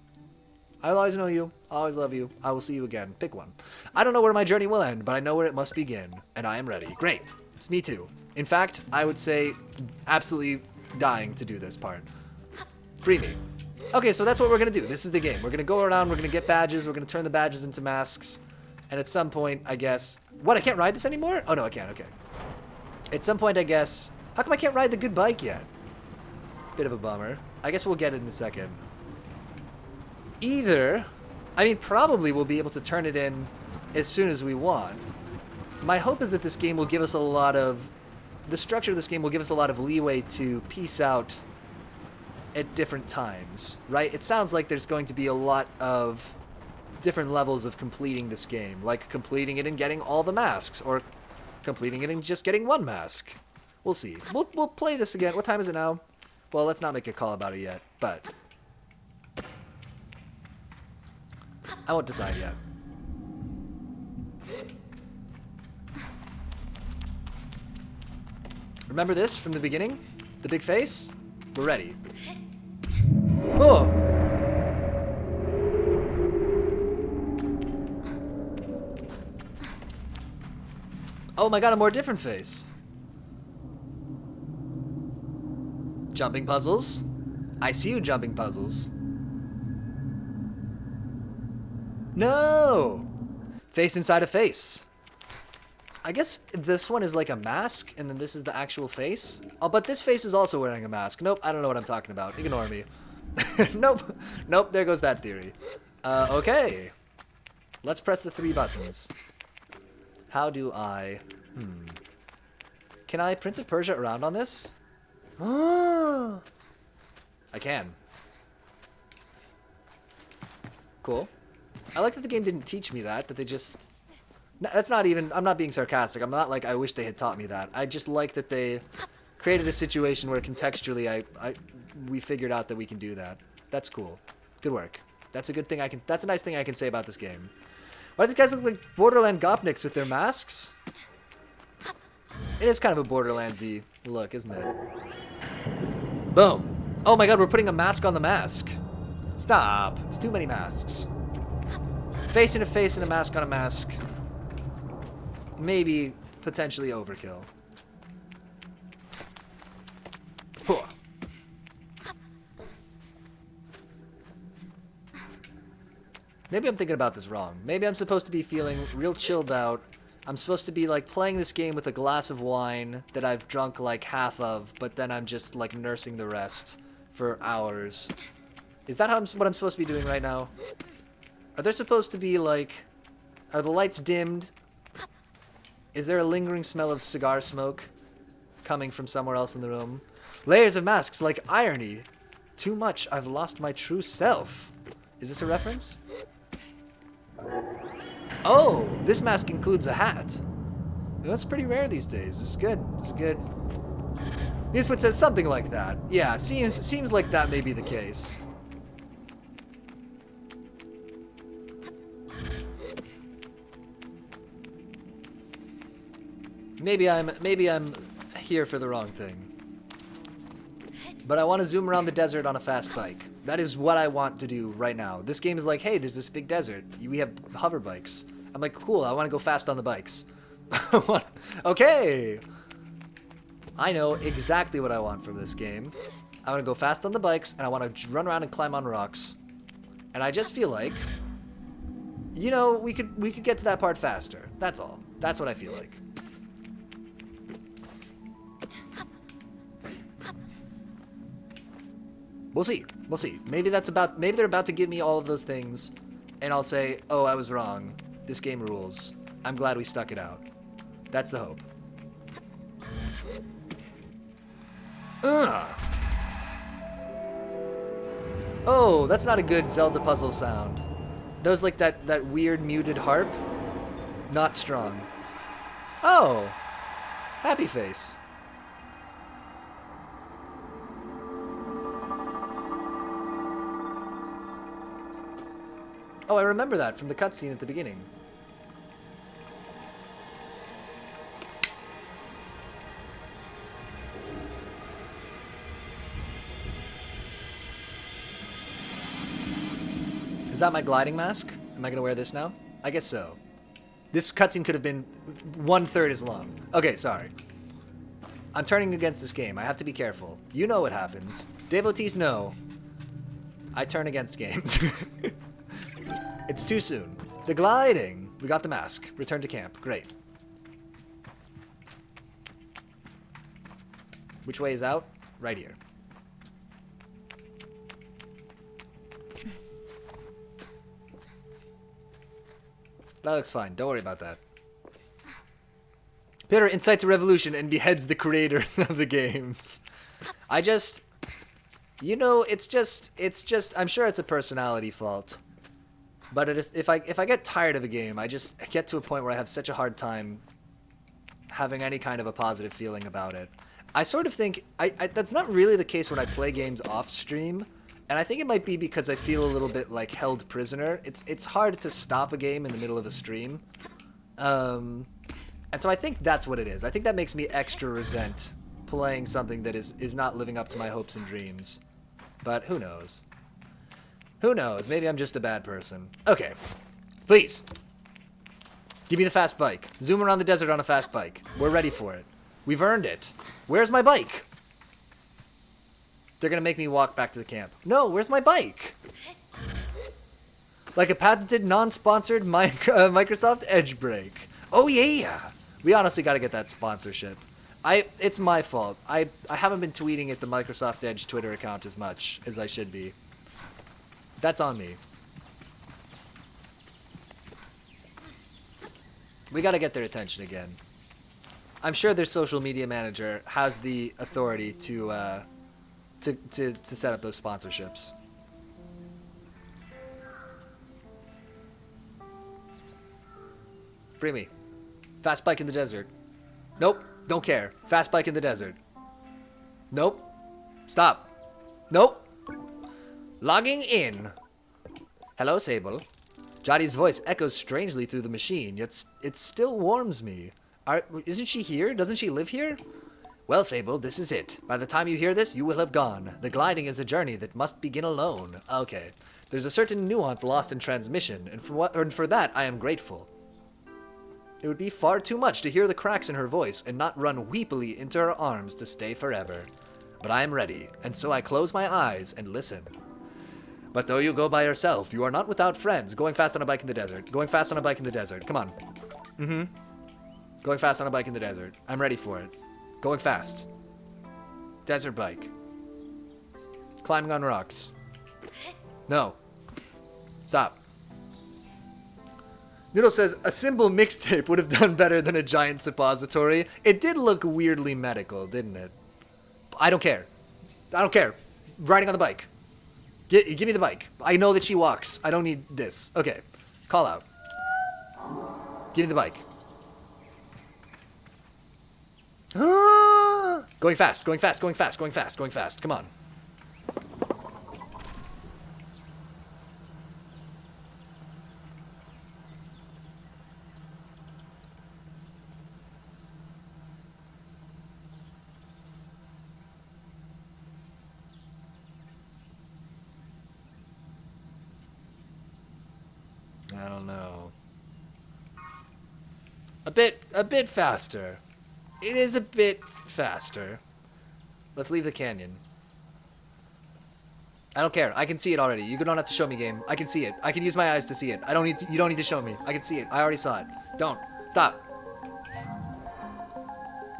I will always know you. I'll always love you. I will see you again. Pick one. I don't know where my journey will end, but I know where it must begin. And I am ready. Great. It's me too. In fact, I would say absolutely dying to do this part. Free me. Okay, so that's what we're going to do. This is the game. We're going to go around. We're going to get badges. We're going to turn the badges into masks. And at some point, I guess... What, I can't ride this anymore? Oh, no, I can. Okay. At some point, I guess... How come I can't ride the good bike yet? Bit of a bummer. I guess we'll get it in a second. Either... I mean, probably we'll be able to turn it in as soon as we want. My hope is that this game will give us a lot of... The structure of this game will give us a lot of leeway to piece out at different times, right? It sounds like there's going to be a lot of different levels of completing this game, like completing it and getting all the masks, or completing it and just getting one mask. We'll see. We'll play this again. What time is it now? Well, let's not make a call about it yet, but I won't decide yet. Remember this from the beginning? The big face? We're ready. Oh! Oh my god, a more different face. Jumping puzzles. I see you, jumping puzzles. No! Face inside a face. I guess this one is like a mask, and then this is the actual face. Oh, but this face is also wearing a mask. Nope, I don't know what I'm talking about. Ignore me. Nope. Nope, there goes that theory. Okay. Let's press the 3 buttons. How do I... Can I Prince of Persia around on this? I can. Cool. I like that the game didn't teach me that they just... That's not even... I'm not being sarcastic. I'm not like, I wish they had taught me that. I just like that they created a situation where contextually we figured out that we can do that. That's cool. Good work. That's a good thing that's a nice thing I can say about this game. Why do these guys look like Borderland Gopniks with their masks? It is kind of a Borderlands-y look, isn't it? Boom. Oh my god, we're putting a mask on the mask. Stop. It's too many masks. Face in a face and a mask on a mask. Maybe potentially overkill. Huh. Maybe I'm thinking about this wrong. Maybe I'm supposed to be feeling real chilled out. I'm supposed to be like playing this game with a glass of wine that I've drunk like half of, but then I'm just like nursing the rest. for hours. Is that what I'm supposed to be doing right now? Are there supposed to be, like... Are the lights dimmed? Is there a lingering smell of cigar smoke coming from somewhere else in the room? Layers of masks like irony. Too much, I've lost my true self. Is this a reference? Oh, this mask includes a hat. That's pretty rare these days. This is good. This is good. Newsprint says something like that. Yeah, seems like that may be the case. Maybe I'm here for the wrong thing. But I want to zoom around the desert on a fast bike. That is what I want to do right now. This game is like, hey, there's this big desert. We have hover bikes. I'm like, cool, I want to go fast on the bikes. Okay! I know exactly what I want from this game. I want to go fast on the bikes, and I want to run around and climb on rocks. And I just feel like, you know, we could get to that part faster. That's all. That's what I feel like. We'll see. We'll see. Maybe they're about to give me all of those things, and I'll say, oh, I was wrong. This game rules. I'm glad we stuck it out. That's the hope. Ugh. Oh, that's not a good Zelda puzzle sound. That was like that weird muted harp. Not strong. Oh! Happy face. Oh, I remember that from the cutscene at the beginning. Is that my gliding mask? Am I going to wear this now? I guess so. This cutscene could have been 1/3 as long. Okay, sorry. I'm turning against this game. I have to be careful. You know what happens. Devotees know. I turn against games. It's too soon. The gliding. We got the mask. Return to camp. Great. Which way is out? Right here. That looks fine. Don't worry about that. Peter incites a revolution and beheads the creators of the games. I just... You know, it's just... I'm sure it's a personality fault. But if I get tired of a game, I just get to a point where I have such a hard time having any kind of a positive feeling about it. I sort of think... that's not really the case when I play games off stream. And I think it might be because I feel a little bit like held prisoner. It's hard to stop a game in the middle of a stream. And so I think that's what it is. I think that makes me extra resent playing something that is not living up to my hopes and dreams. But who knows? Who knows? Maybe I'm just a bad person. Okay. Please. Give me the fast bike. Zoom around the desert on a fast bike. We're ready for it. We've earned it. Where's my bike? They're going to make me walk back to the camp. No, where's my bike? Like a patented, non-sponsored Microsoft Edge brake. Oh, yeah. We honestly got to get that sponsorship. It's my fault. I haven't been tweeting at the Microsoft Edge Twitter account as much as I should be. That's on me. We got to get their attention again. I'm sure their social media manager has the authority to set up those sponsorships. Free me. Fast bike in the desert. Nope. Don't care. Fast bike in the desert. Nope. Stop. Nope. Logging in. Hello, Sable. Jotty's voice echoes strangely through the machine, yet it still warms me. Isn't she here? Doesn't she live here? Well, Sable, this is it. By the time you hear this, you will have gone. The gliding is a journey that must begin alone. Okay. There's a certain nuance lost in transmission, and for that I am grateful. It would be far too much to hear the cracks in her voice and not run weepily into her arms to stay forever. But I am ready, and so I close my eyes and listen. But though you go by yourself, you are not without friends. Going fast on a bike in the desert. Going fast on a bike in the desert. Come on. Going fast on a bike in the desert. I'm ready for it. Going fast. Desert bike. Climbing on rocks. No. Stop. Noodle says, a Symbol mixtape would have done better than a giant suppository. It did look weirdly medical, didn't it? I don't care. I don't care. Riding on the bike. Give me the bike. I know that she walks. I don't need this. Okay. Call out. Give me the bike. Going fast, going fast, going fast, going fast, going fast. Come on. I don't know. A bit faster. It is a bit faster. Let's leave the canyon. I don't care. I can see it already. You don't have to show me, game. I can see it. I can use my eyes to see it. I don't need to, you don't need to show me. I can see it. I already saw it. Don't. Stop.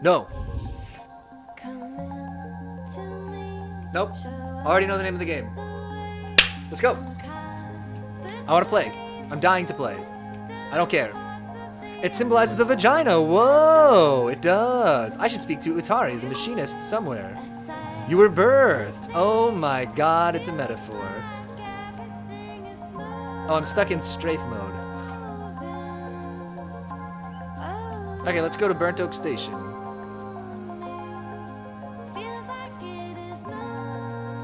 No. Nope. I already know the name of the game. Let's go. I want to play. I'm dying to play. I don't care. It symbolizes the vagina. Whoa, it does. I should speak to Utari, the machinist, somewhere. You were birthed. Oh my god, it's a metaphor. Oh, I'm stuck in strafe mode. Okay, let's go to Burnt Oak Station.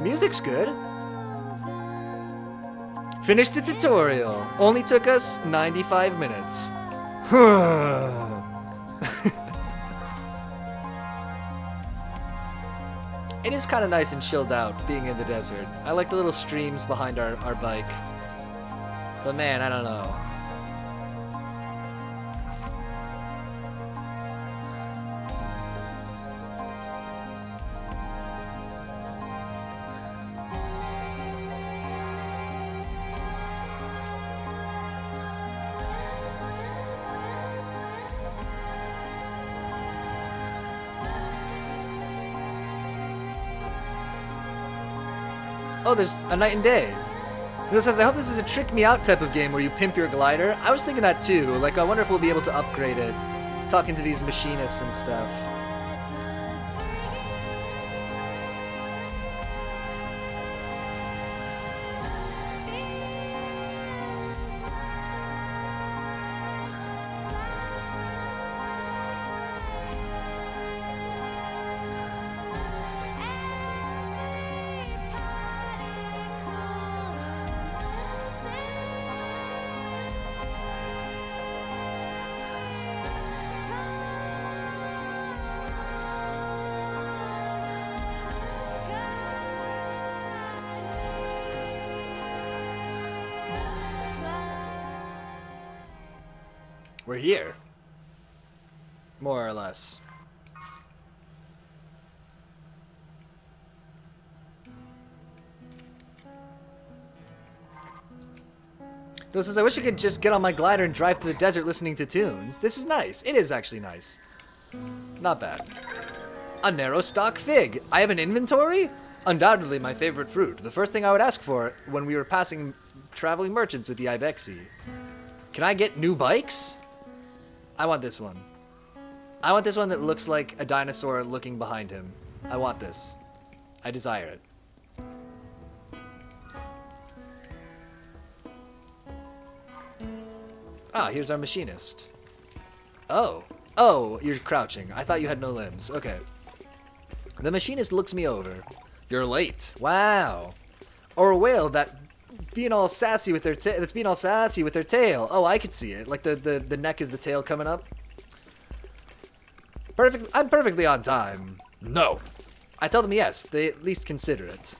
Music's good. Finished the tutorial. Only took us 95 minutes. It is kind of nice and chilled out being in the desert. I like the little streams behind our bike. But man, I don't know. Oh, there's a night and day. It says, I hope this is a trick me out type of game where you pimp your glider. I was thinking that too. Like, I wonder if we'll be able to upgrade it. Talking to these machinists and stuff. We're here. More or less. No, says, I wish I could just get on my glider and drive through the desert listening to tunes. This is nice. It is actually nice. Not bad. A narrow stalk fig. I have an inventory? Undoubtedly my favorite fruit. The first thing I would ask for when we were passing traveling merchants with the Ibexi. Can I get new bikes? I want this one. I want this one that looks like a dinosaur looking behind him. I want this. I desire it. Ah, here's our machinist. Oh. Oh, you're crouching. I thought you had no limbs. Okay. The machinist looks me over. You're late. Wow. Or a whale that's being all sassy with their tail. Oh, I could see it. Like the neck is the tail coming up. Perfect. I'm perfectly on time. No. I tell them yes. They at least consider it.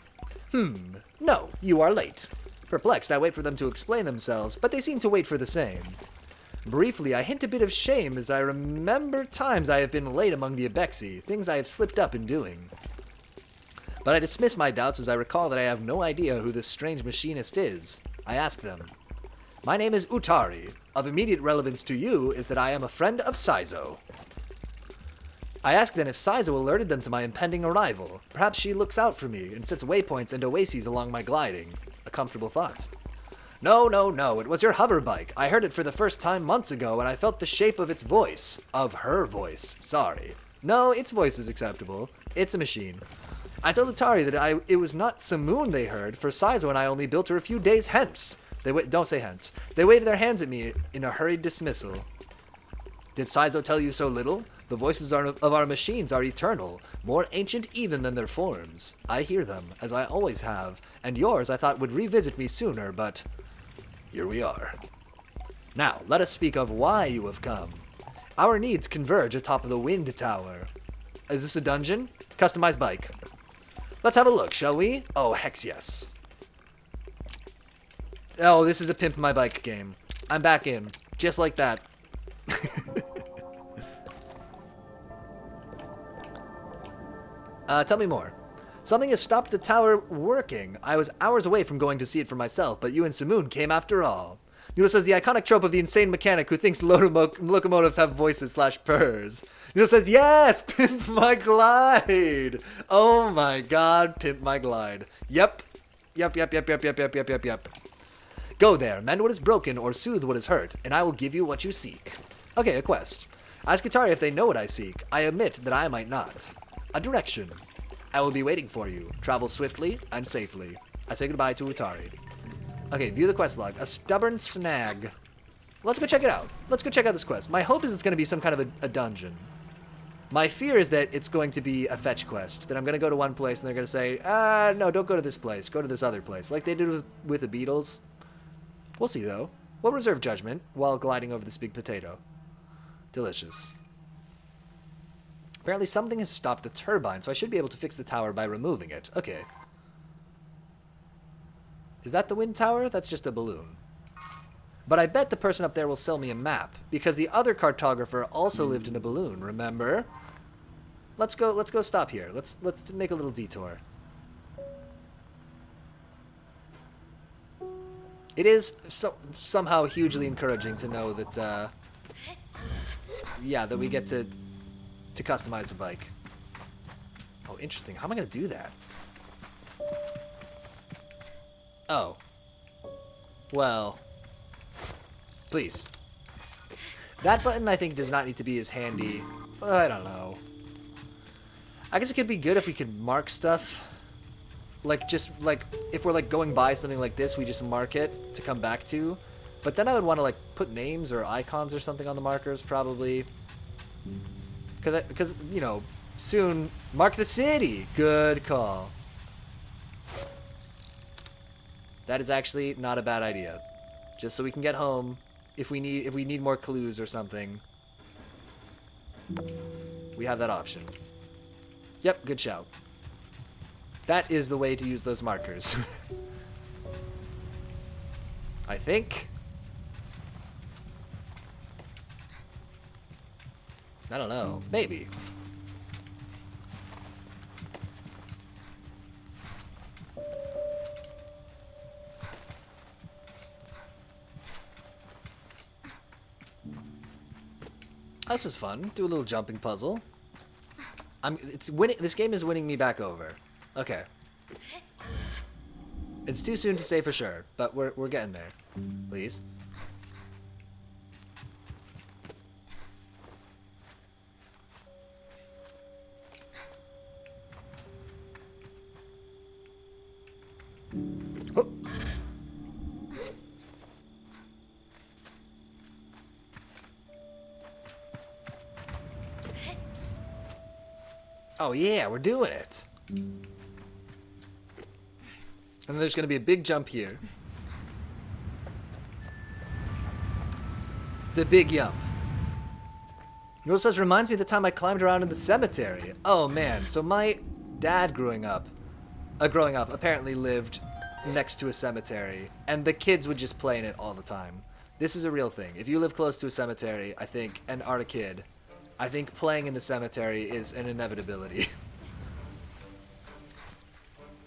No, you are late. Perplexed, I wait for them to explain themselves, but they seem to wait for the same. Briefly, I hint a bit of shame as I remember times I have been late among the Ibexi, things I have slipped up in doing. But I dismiss my doubts as I recall that I have no idea who this strange machinist is. I ask them. My name is Utari. Of immediate relevance to you is that I am a friend of Saizo. I ask then if Saizo alerted them to my impending arrival. Perhaps she looks out for me and sets waypoints and oases along my gliding. A comfortable thought. No, no, no, it was your hover bike. I heard it for the first time months ago, and I felt the shape of its voice. Of her voice. Sorry. No, its voice is acceptable. It's a machine. I told Atari that it was not Simoon they heard, for Saizo and I only built her a few days hence. Don't say hence. They waved their hands at me in a hurried dismissal. Did Saizo tell you so little? The voices of our machines are eternal, more ancient even than their forms. I hear them, as I always have, and yours I thought would revisit me sooner, but here we are. Now, let us speak of why you have come. Our needs converge atop of the wind tower. Is this a dungeon? Customized bike. Let's have a look, shall we? Oh, hex yes. Oh, this is a Pimp My Bike game. I'm back in. Just like that. Tell me more. Something has stopped the tower working. I was hours away from going to see it for myself, but you and Simoon came after all. Nuno says the iconic trope of the insane mechanic who thinks locomotives have voices / purrs. Nuno says, yes, Pimp My Glide. Oh my god, Pimp My Glide. Yep. Yep. Go there, mend what is broken or soothe what is hurt, and I will give you what you seek. Okay, a quest. Ask Atari if they know what I seek. I admit that I might not. A direction. I will be waiting for you. Travel swiftly and safely. I say goodbye to Utari. Okay, view the quest log. A stubborn snag. Let's go check it out. Let's go check out this quest. My hope is it's going to be some kind of a dungeon. My fear is that it's going to be a fetch quest. That I'm going to go to one place and they're going to say, no, don't go to this place. Go to this other place. Like they did with the Beatles. We'll see, though. We'll reserve judgment while gliding over this big potato. Delicious. Apparently something has stopped the turbine, so I should be able to fix the tower by removing it. Okay. Is that the wind tower? That's just a balloon. But I bet the person up there will sell me a map, because the other cartographer also lived in a balloon, remember? Let's go stop here. Let's make a little detour. It is somehow hugely encouraging to know that, yeah, that we get to customize the bike. Oh, interesting. How am I going to do that? Oh. Well. Please. That button, I think, does not need to be as handy. I don't know. I guess it could be good if we could mark stuff. Like, just, like, if we're, like, going by something like this, we just mark it to come back to. But then I would want to, like, put names or icons or something on the markers, probably. Because, you know, soon, mark the city. Good call. That is actually not a bad idea. Just so we can get home if we need more clues or something. We have that option. Yep, good shout. That is the way to use those markers. I think. I don't know. Maybe. This is fun. Do a little jumping puzzle. It's winning. This game is winning me back over. Okay. It's too soon to say for sure, but we're getting there. Please. Oh yeah, we're doing it. And there's going to be a big jump here. The big jump. You know what it says? Reminds me of the time I climbed around in the cemetery. Oh man, so my dad growing up apparently lived next to a cemetery, and the kids would just play in it all the time. This is a real thing. If you live close to a cemetery, I think, and are a kid, I think playing in the cemetery is an inevitability.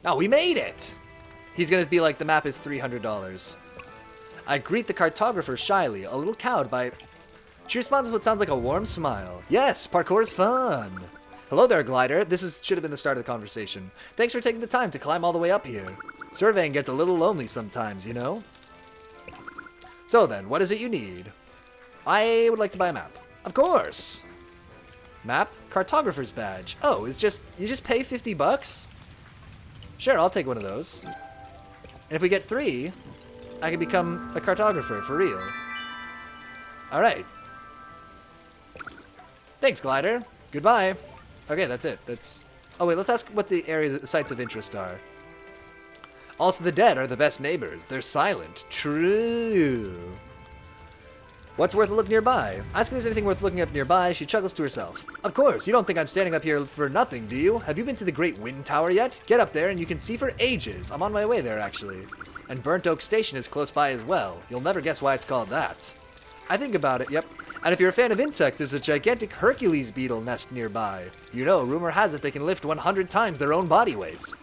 Oh, we made it! He's gonna be like, the map is $300. I greet the cartographer shyly, a little cowed by She responds with what sounds like a warm smile. Yes, parkour is fun. Hello there, Glider. Should have been the start of the conversation. Thanks for taking the time to climb all the way up here. Surveying gets a little lonely sometimes, you know? So then, what is it you need? I would like to buy a map. Of course. Map? Cartographer's badge. Oh, you just pay 50 bucks? Sure, I'll take one of those. And if we get 3, I can become a cartographer for real. Alright. Thanks, Glider. Goodbye. Okay, that's it. Oh, wait, let's ask what the sites of interest are. Also, the dead are the best neighbors. They're silent. True. What's worth a look nearby? Ask if there's anything worth looking up nearby. She chuckles to herself. Of course, you don't think I'm standing up here for nothing, do you? Have you been to the Great Wind Tower yet? Get up there and you can see for ages. I'm on my way there, actually. And Burnt Oak Station is close by as well. You'll never guess why it's called that. I think about it, yep. And if you're a fan of insects, there's a gigantic Hercules beetle nest nearby. You know, rumor has it they can lift 100 times their own body weight.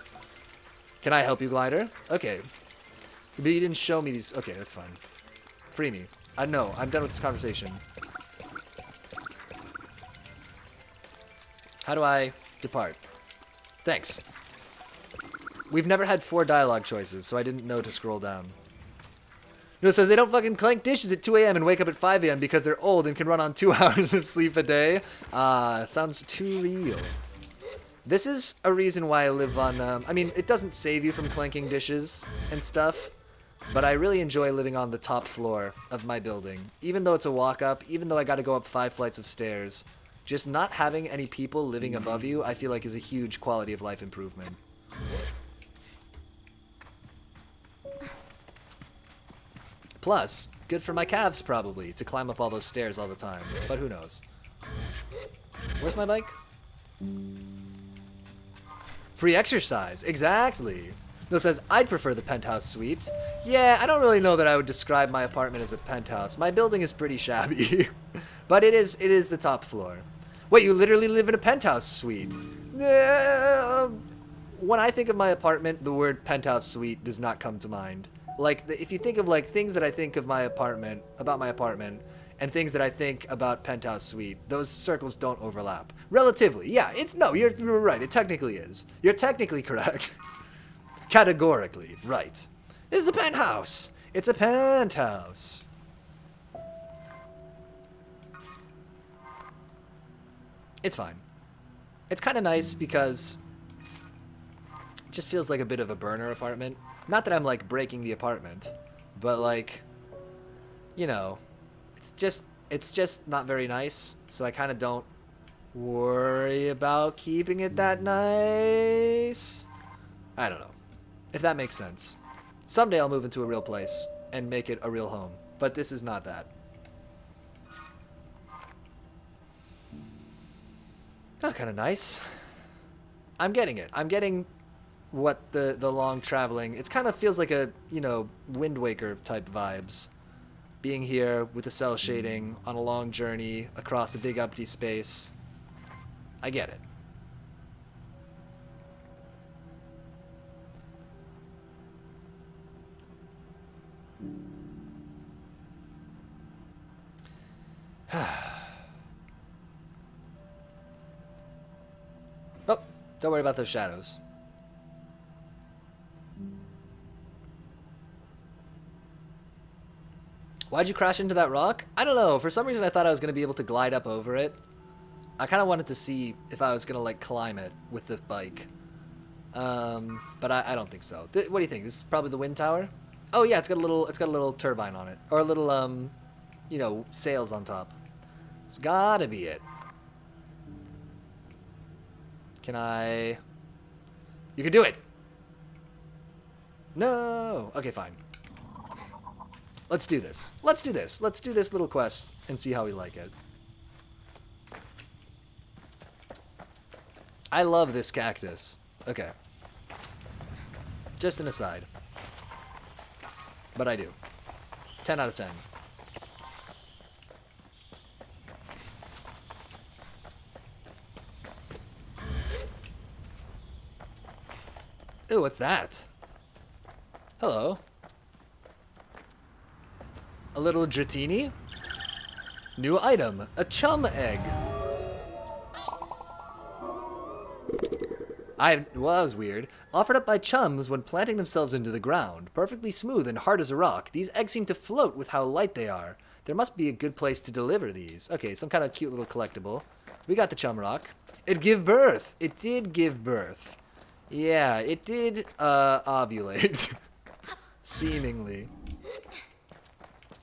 Can I help you, Glider? Okay. But you didn't show me these. Okay, that's fine. Free me. No, I'm done with this conversation. How do I depart? Thanks. We've never had 4 dialogue choices, so I didn't know to scroll down. No, it says they don't fucking clank dishes at 2 a.m. and wake up at 5 a.m. because they're old and can run on 2 hours of sleep a day. Sounds too real. This is a reason why I live on, I mean, it doesn't save you from clanking dishes and stuff, but I really enjoy living on the top floor of my building. Even though it's a walk-up, even though I gotta go up 5 flights of stairs, just not having any people living above you, I feel like is a huge quality of life improvement. Plus, good for my calves, probably, to climb up all those stairs all the time. But who knows? Where's my bike? Free exercise. Exactly. No, says, I'd prefer the penthouse suite. Yeah, I don't really know that I would describe my apartment as a penthouse. My building is pretty shabby. But it is the top floor. Wait, you literally live in a penthouse suite? When I think of my apartment, the word penthouse suite does not come to mind. Like, if you think of, like, things that I think of about my apartment, and things that I think about penthouse suite, those circles don't overlap. Relatively, yeah, you're right, it technically is. You're technically correct. Categorically, right. This is a penthouse. It's a penthouse. It's fine. It's kind of nice because it just feels like a bit of a burner apartment. Not that I'm, like, breaking the apartment, but, like, you know, it's just not very nice, so I kind of don't worry about keeping it that nice. I don't know, if that makes sense. Someday I'll move into a real place and make it a real home, but this is not that. Oh, kind of nice. I'm getting it. I'm getting what the long traveling, it kind of feels like a, you know, Wind Waker type vibes. Being here with the cell shading on a long journey across a big empty space. I get it. Oh, don't worry about those shadows. Why'd you crash into that rock? I don't know. For some reason, I thought I was going to be able to glide up over it. I kind of wanted to see if I was going to, like, climb it with the bike. But I don't think so. What do you think? This is probably the wind tower? Oh, yeah, it's got a little turbine on it. Or a little, you know, sails on top. It's gotta be it. Can I... You can do it! No! Okay, fine. Let's do this. Let's do this. Let's do this little quest and see how we like it. I love this cactus. Okay. Just an aside. But I do. 10 out of 10. Ooh, what's that? Hello. A little Dratini? New item, a Chum Egg. Well, that was weird. Offered up by chums when planting themselves into the ground. Perfectly smooth and hard as a rock. These eggs seem to float with how light they are. There must be a good place to deliver these. Okay, some kind of cute little collectible. We got the chum rock. It give birth. It did give birth. Yeah, it did, ovulate. Seemingly.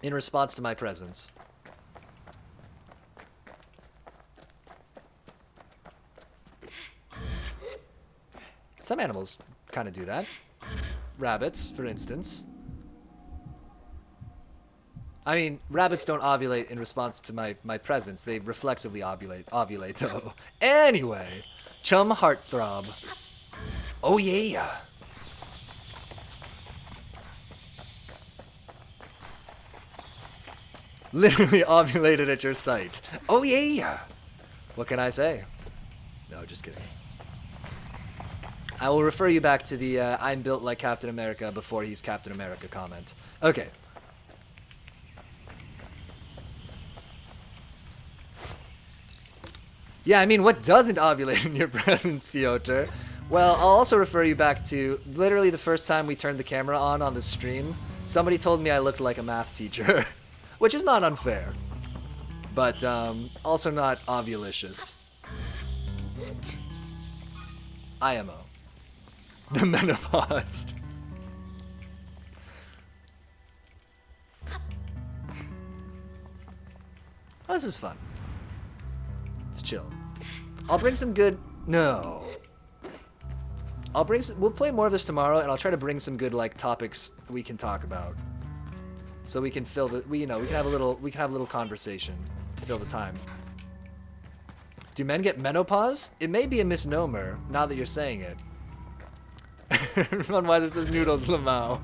In response to my presence. Some animals kind of do that. Rabbits, for instance. I mean, rabbits don't ovulate in response to my presence. They reflexively ovulate though. Anyway, Chum Heartthrob. Oh yeah. Literally ovulated at your sight. Oh yeah. What can I say? No, just kidding. I will refer you back to the I'm built like Captain America before he's Captain America comment. Okay. Yeah, I mean, what doesn't ovulate in your presence, Piotr? Well, I'll also refer you back to literally the first time we turned the camera on the stream. Somebody told me I looked like a math teacher, which is not unfair, but also not ovulicious. IMO. The menopause. Oh, this is fun. It's chill. I'll bring some good... No. I'll bring some... We'll play more of this tomorrow, and I'll try to bring some good, like, topics we can talk about. So we can fill the... We can have a little conversation to fill the time. Do men get menopause? It may be a misnomer, now that you're saying it. Ron Weiser says noodles Lamau.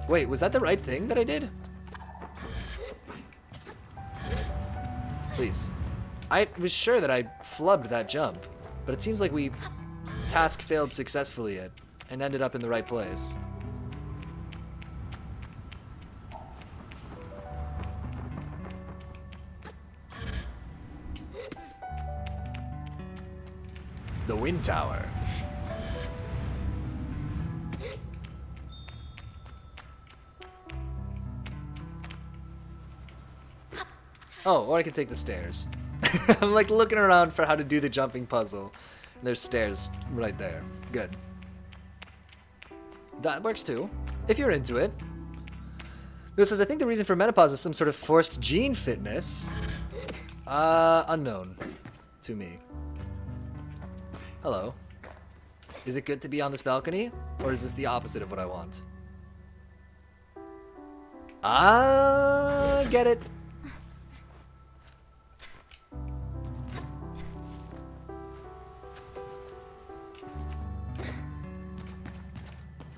Wait, was that the right thing that I did? Please. I was sure that I flubbed that jump, but it seems like we task failed successfully and ended up in the right place. The wind tower. Oh, or I could take the stairs. I'm like looking around for how to do the jumping puzzle. There's stairs right there. Good. That works too, if you're into it. This says, I think the reason for menopause is some sort of forced gene fitness. Unknown to me. Hello. Is it good to be on this balcony? Or is this the opposite of what I want? Get it.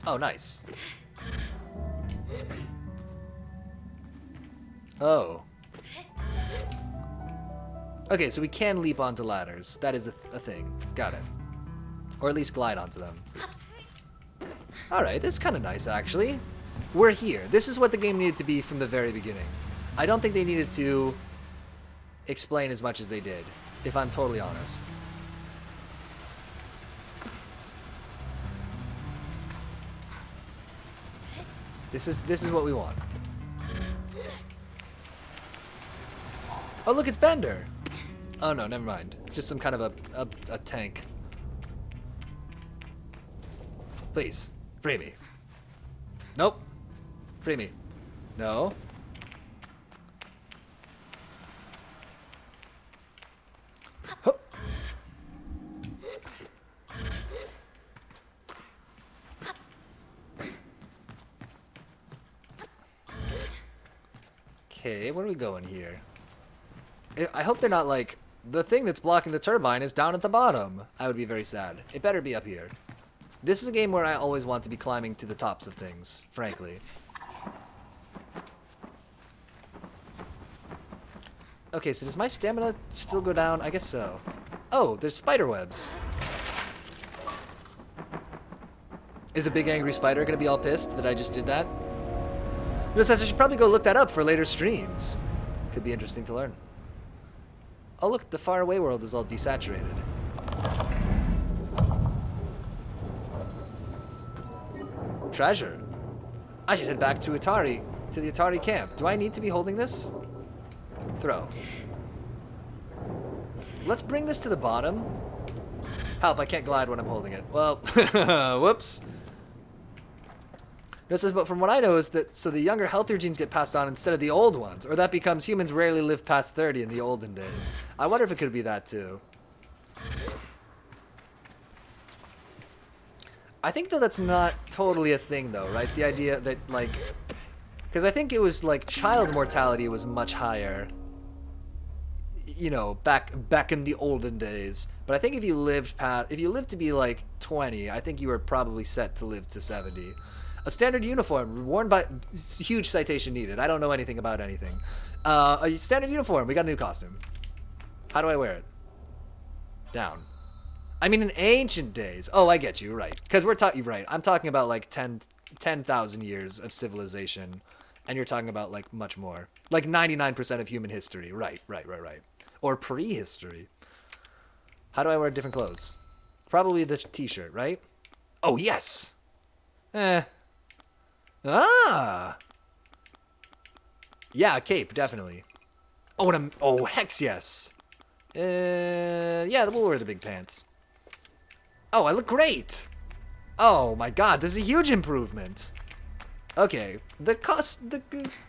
Oh, nice. Oh. Okay, so we can leap onto ladders. That is a thing. Got it. Or at least glide onto them. Alright, this is kind of nice, actually. We're here. This is what the game needed to be from the very beginning. I don't think they needed to explain as much as they did, if I'm totally honest. This is what we want. Oh, look, it's Bender. Oh, no, never mind. It's just some kind of a tank. Please, free me. Nope. Free me. No. Hup. Okay, where are we going here? I hope they're not like, the thing that's blocking the turbine is down at the bottom. I would be very sad. It better be up here. This is a game where I always want to be climbing to the tops of things, frankly. Okay, so does my stamina still go down? I guess so. Oh, there's spider webs. Is a big angry spider gonna be all pissed that I just did that? Just says I should probably go look that up for later streams. Could be interesting to learn. Oh look, the faraway world is all desaturated. Treasure. I should head back to the Atari camp. Do I need to be holding this? Throw. Let's bring this to the bottom. Help, I can't glide when I'm holding it. Well, whoops. This is, but from what I know is that, so the younger, healthier genes get passed on instead of the old ones. Or that becomes humans rarely live past 30 in the olden days. I wonder if it could be that too. I think though that's not totally a thing though, right? The idea that like, because I think it was like child mortality was much higher, you know, back in the olden days. But I think if you lived to be like 20, I think you were probably set to live to 70. A standard uniform worn by huge citation needed. I don't know anything about anything. A standard uniform. We got a new costume. How do I wear it? Down. I mean, in ancient days. Oh, I get you. Right. Because we're talking, right. I'm talking about like 10,000 years of civilization. And you're talking about like much more. Like 99% of human history. Right. Or prehistory. How do I wear different clothes? Probably the t-shirt, right? Oh, yes. Ah. Yeah, a cape, definitely. Oh, oh, hex yes. Yeah, we'll wear the big pants. Oh, I look great. Oh my god, this is a huge improvement. Okay, the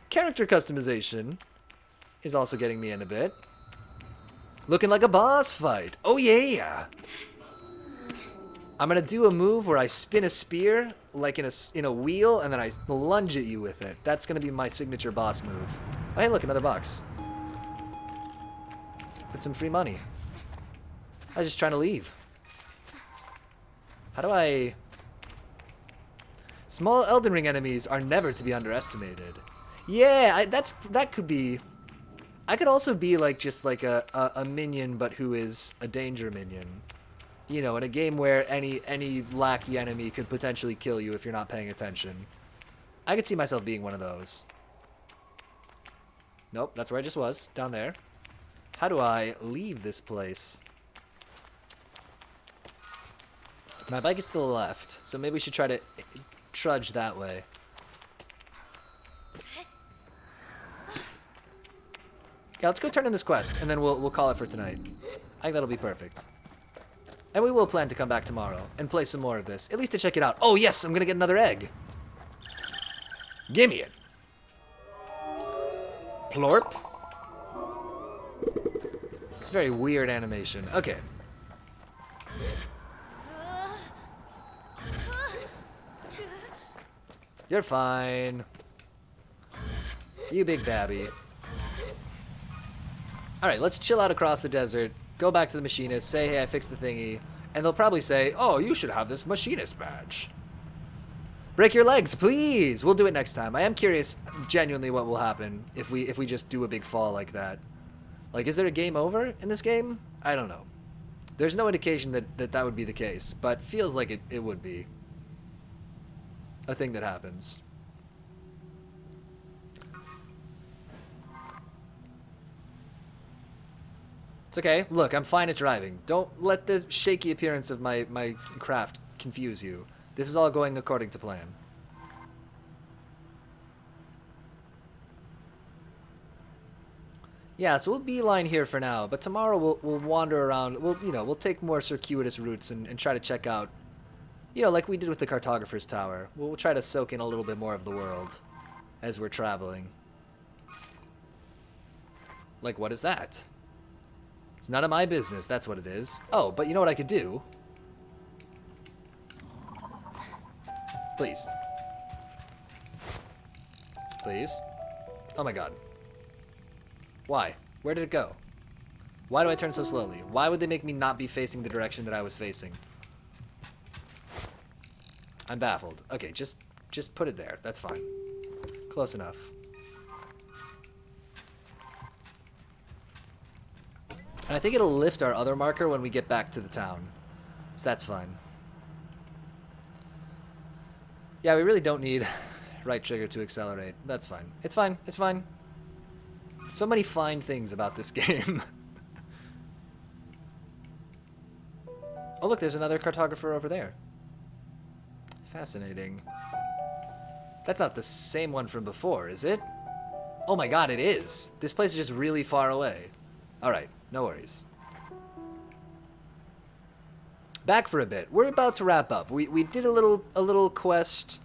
character customization is also getting me in a bit. Looking like a boss fight. Oh yeah. I'm gonna do a move where I spin a spear like in a wheel, and then I lunge at you with it. That's gonna be my signature boss move. Oh hey, look, another box. With some free money. I was just trying to leave. How do I... Small Elden Ring enemies are never to be underestimated. Yeah, that could be... I could also be like just like a minion, but who is a danger minion. You know, in a game where any lackey enemy could potentially kill you if you're not paying attention. I could see myself being one of those. Nope, that's where I just was, down there. How do I leave this place? My bike is to the left, so maybe we should try to trudge that way. Yeah, let's go turn in this quest, and then we'll call it for tonight. I think that'll be perfect. And we will plan to come back tomorrow and play some more of this, at least to check it out. Oh yes, I'm gonna get another egg. Gimme it. Plorp. It's a very weird animation. Okay. You're fine. You big babby. Alright, let's chill out across the desert, go back to the machinist, say, hey, I fixed the thingy, and they'll probably say, oh, you should have this machinist badge. Break your legs, please! We'll do it next time. I am curious, genuinely, what will happen if we just do a big fall like that. Like, is there a game over in this game? I don't know. There's no indication that would be the case, but feels like it would be a thing that happens. It's okay. Look, I'm fine at driving. Don't let the shaky appearance of my craft confuse you. This is all going according to plan. Yeah, so we'll beeline here for now, but tomorrow we'll wander around. We'll take more circuitous routes and try to check out, like we did with the Cartographer's Tower. We'll try to soak in a little bit more of the world as we're traveling. Like, what is that? It's none of my business, that's what it is. Oh, but you know what I could do? Please. Please. Oh my god. Why? Where did it go? Why do I turn so slowly? Why would they make me not be facing the direction that I was facing? I'm baffled. Okay, just put it there. That's fine. Close enough. And I think it'll lift our other marker when we get back to the town. So that's fine. Yeah, we really don't need Right trigger to accelerate. That's fine. It's fine. It's fine. So many fine things about this game. Oh, look, there's another cartographer over there. Fascinating. That's not the same one from before, is it? Oh my god, it is. This place is just really far away. Alright, no worries. Back for a bit. We're about to wrap up. We did a little quest.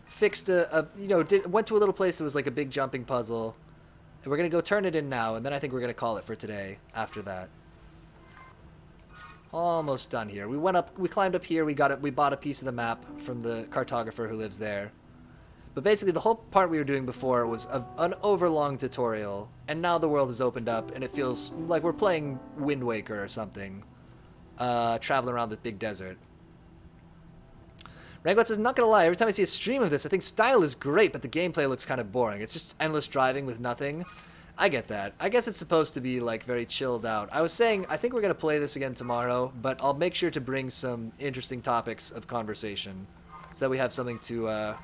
Fixed went to a little place that was like a big jumping puzzle. And we're gonna go turn it in now, and then I think we're gonna call it for today after that. Almost done here. We climbed up here, we bought a piece of the map from the cartographer who lives there. But basically the whole part we were doing before was an overlong tutorial, and now the world has opened up and it feels like we're playing Wind Waker or something. Traveling around the big desert. Rangwat says, not gonna lie, every time I see a stream of this, I think style is great, but the gameplay looks kind of boring. It's just endless driving with nothing. I get that. I guess it's supposed to be, like, very chilled out. I was saying, I think we're gonna play this again tomorrow, but I'll make sure to bring some interesting topics of conversation so that we have something to,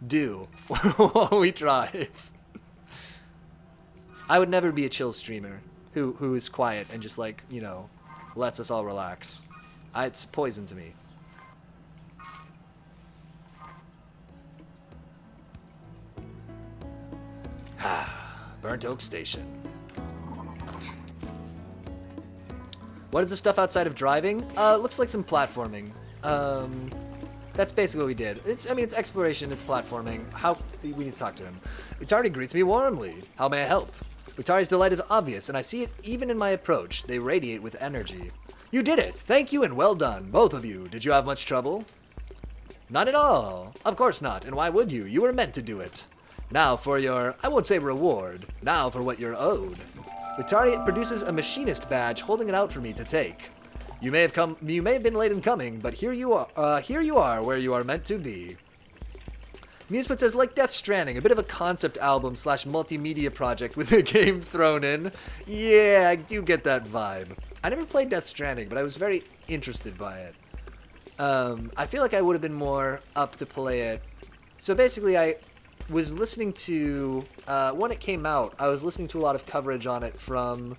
do while we drive. I would never be a chill streamer who is quiet and just, like, you know, lets us all relax. It's poison to me. Burnt Oak Station. What is the stuff outside of driving? Looks like some platforming. That's basically what we did. It's exploration, it's platforming. We need to talk to him. Utari greets me warmly. How may I help? Utari's delight is obvious, and I see it even in my approach. They radiate with energy. You did it! Thank you and well done, both of you. Did you have much trouble? Not at all. Of course not, and why would you? You were meant to do it. Now for your, I won't say reward, now for what you're owed. Utari produces a machinist badge holding it out for me to take. You may have been late in coming, but here you are where you are meant to be. Museput says, like Death Stranding, a bit of a concept album / multimedia project with a game thrown in. Yeah, I do get that vibe. I never played Death Stranding, but I was very interested by it. I feel like I would have been more up to play it. So basically, I was listening to, when it came out, I was listening to a lot of coverage on it from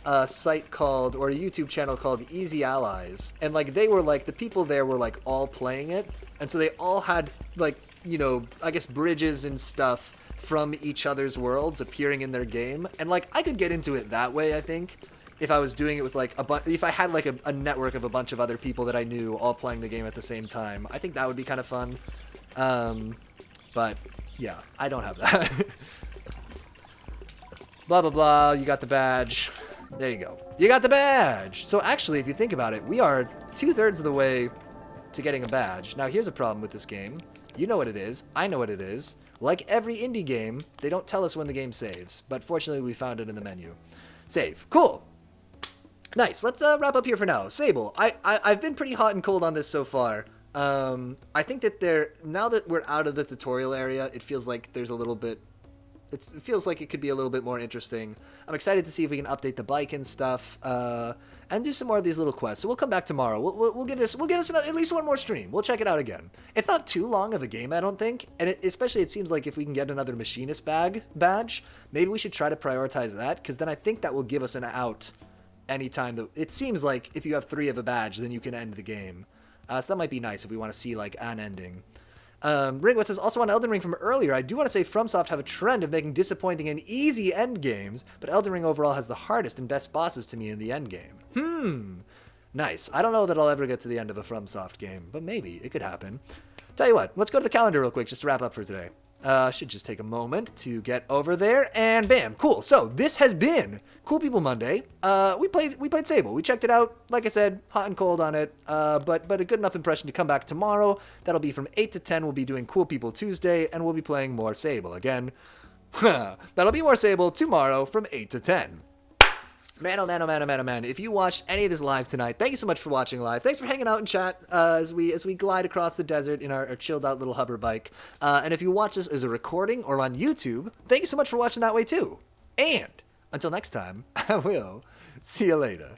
a site called, or a YouTube channel called Easy Allies. And, like, they were, like, the people there were, like, all playing it. And so they all had, like, you know, I guess bridges and stuff from each other's worlds appearing in their game. And, like, I could get into it that way, I think. If I was doing it with, like, if I had, like, a network of a bunch of other people that I knew all playing the game at the same time. I think that would be kind of fun. But yeah, I don't have that. Blah, blah, blah. You got the badge. There you go. You got the badge. So actually, if you think about it, we are 2/3 of the way to getting a badge. Now, here's a problem with this game. You know what it is. I know what it is. Like every indie game, they don't tell us when the game saves. But fortunately, we found it in the menu. Save. Cool. Nice. Let's wrap up here for now. Sable. I've been pretty hot and cold on this so far. I think that now that we're out of the tutorial area, it feels like there's a little bit, it feels like it could be a little bit more interesting. I'm excited to see if we can update the bike and stuff, and do some more of these little quests. So we'll come back tomorrow. We'll give this at least one more stream. We'll check it out again. It's not too long of a game, I don't think, and especially it seems like if we can get another machinist badge, maybe we should try to prioritize that, because then I think that will give us an out anytime that, it seems like if you have 3 of a badge, then you can end the game. So that might be nice if we want to see, like, an ending. Ringwit says, also on Elden Ring from earlier, I do want to say FromSoft have a trend of making disappointing and easy end games, but Elden Ring overall has the hardest and best bosses to me in the end game. Nice. I don't know that I'll ever get to the end of a FromSoft game, but maybe. It could happen. Tell you what, let's go to the calendar real quick just to wrap up for today. Should just take a moment to get over there, and bam, cool. So this has been Cool People Monday. We played Sable. We checked it out. Like I said, hot and cold on it, but a good enough impression to come back tomorrow. That'll be from 8 to 10. We'll be doing Cool People Tuesday, and we'll be playing more Sable again. That'll be more Sable tomorrow from 8 to 10. Man, oh man, oh man, oh man, oh man. If you watched any of this live tonight, thank you so much for watching live. Thanks for hanging out in chat as we glide across the desert in our chilled out little hover bike. And if you watch this as a recording or on YouTube, thank you so much for watching that way too. And until next time, I will see you later.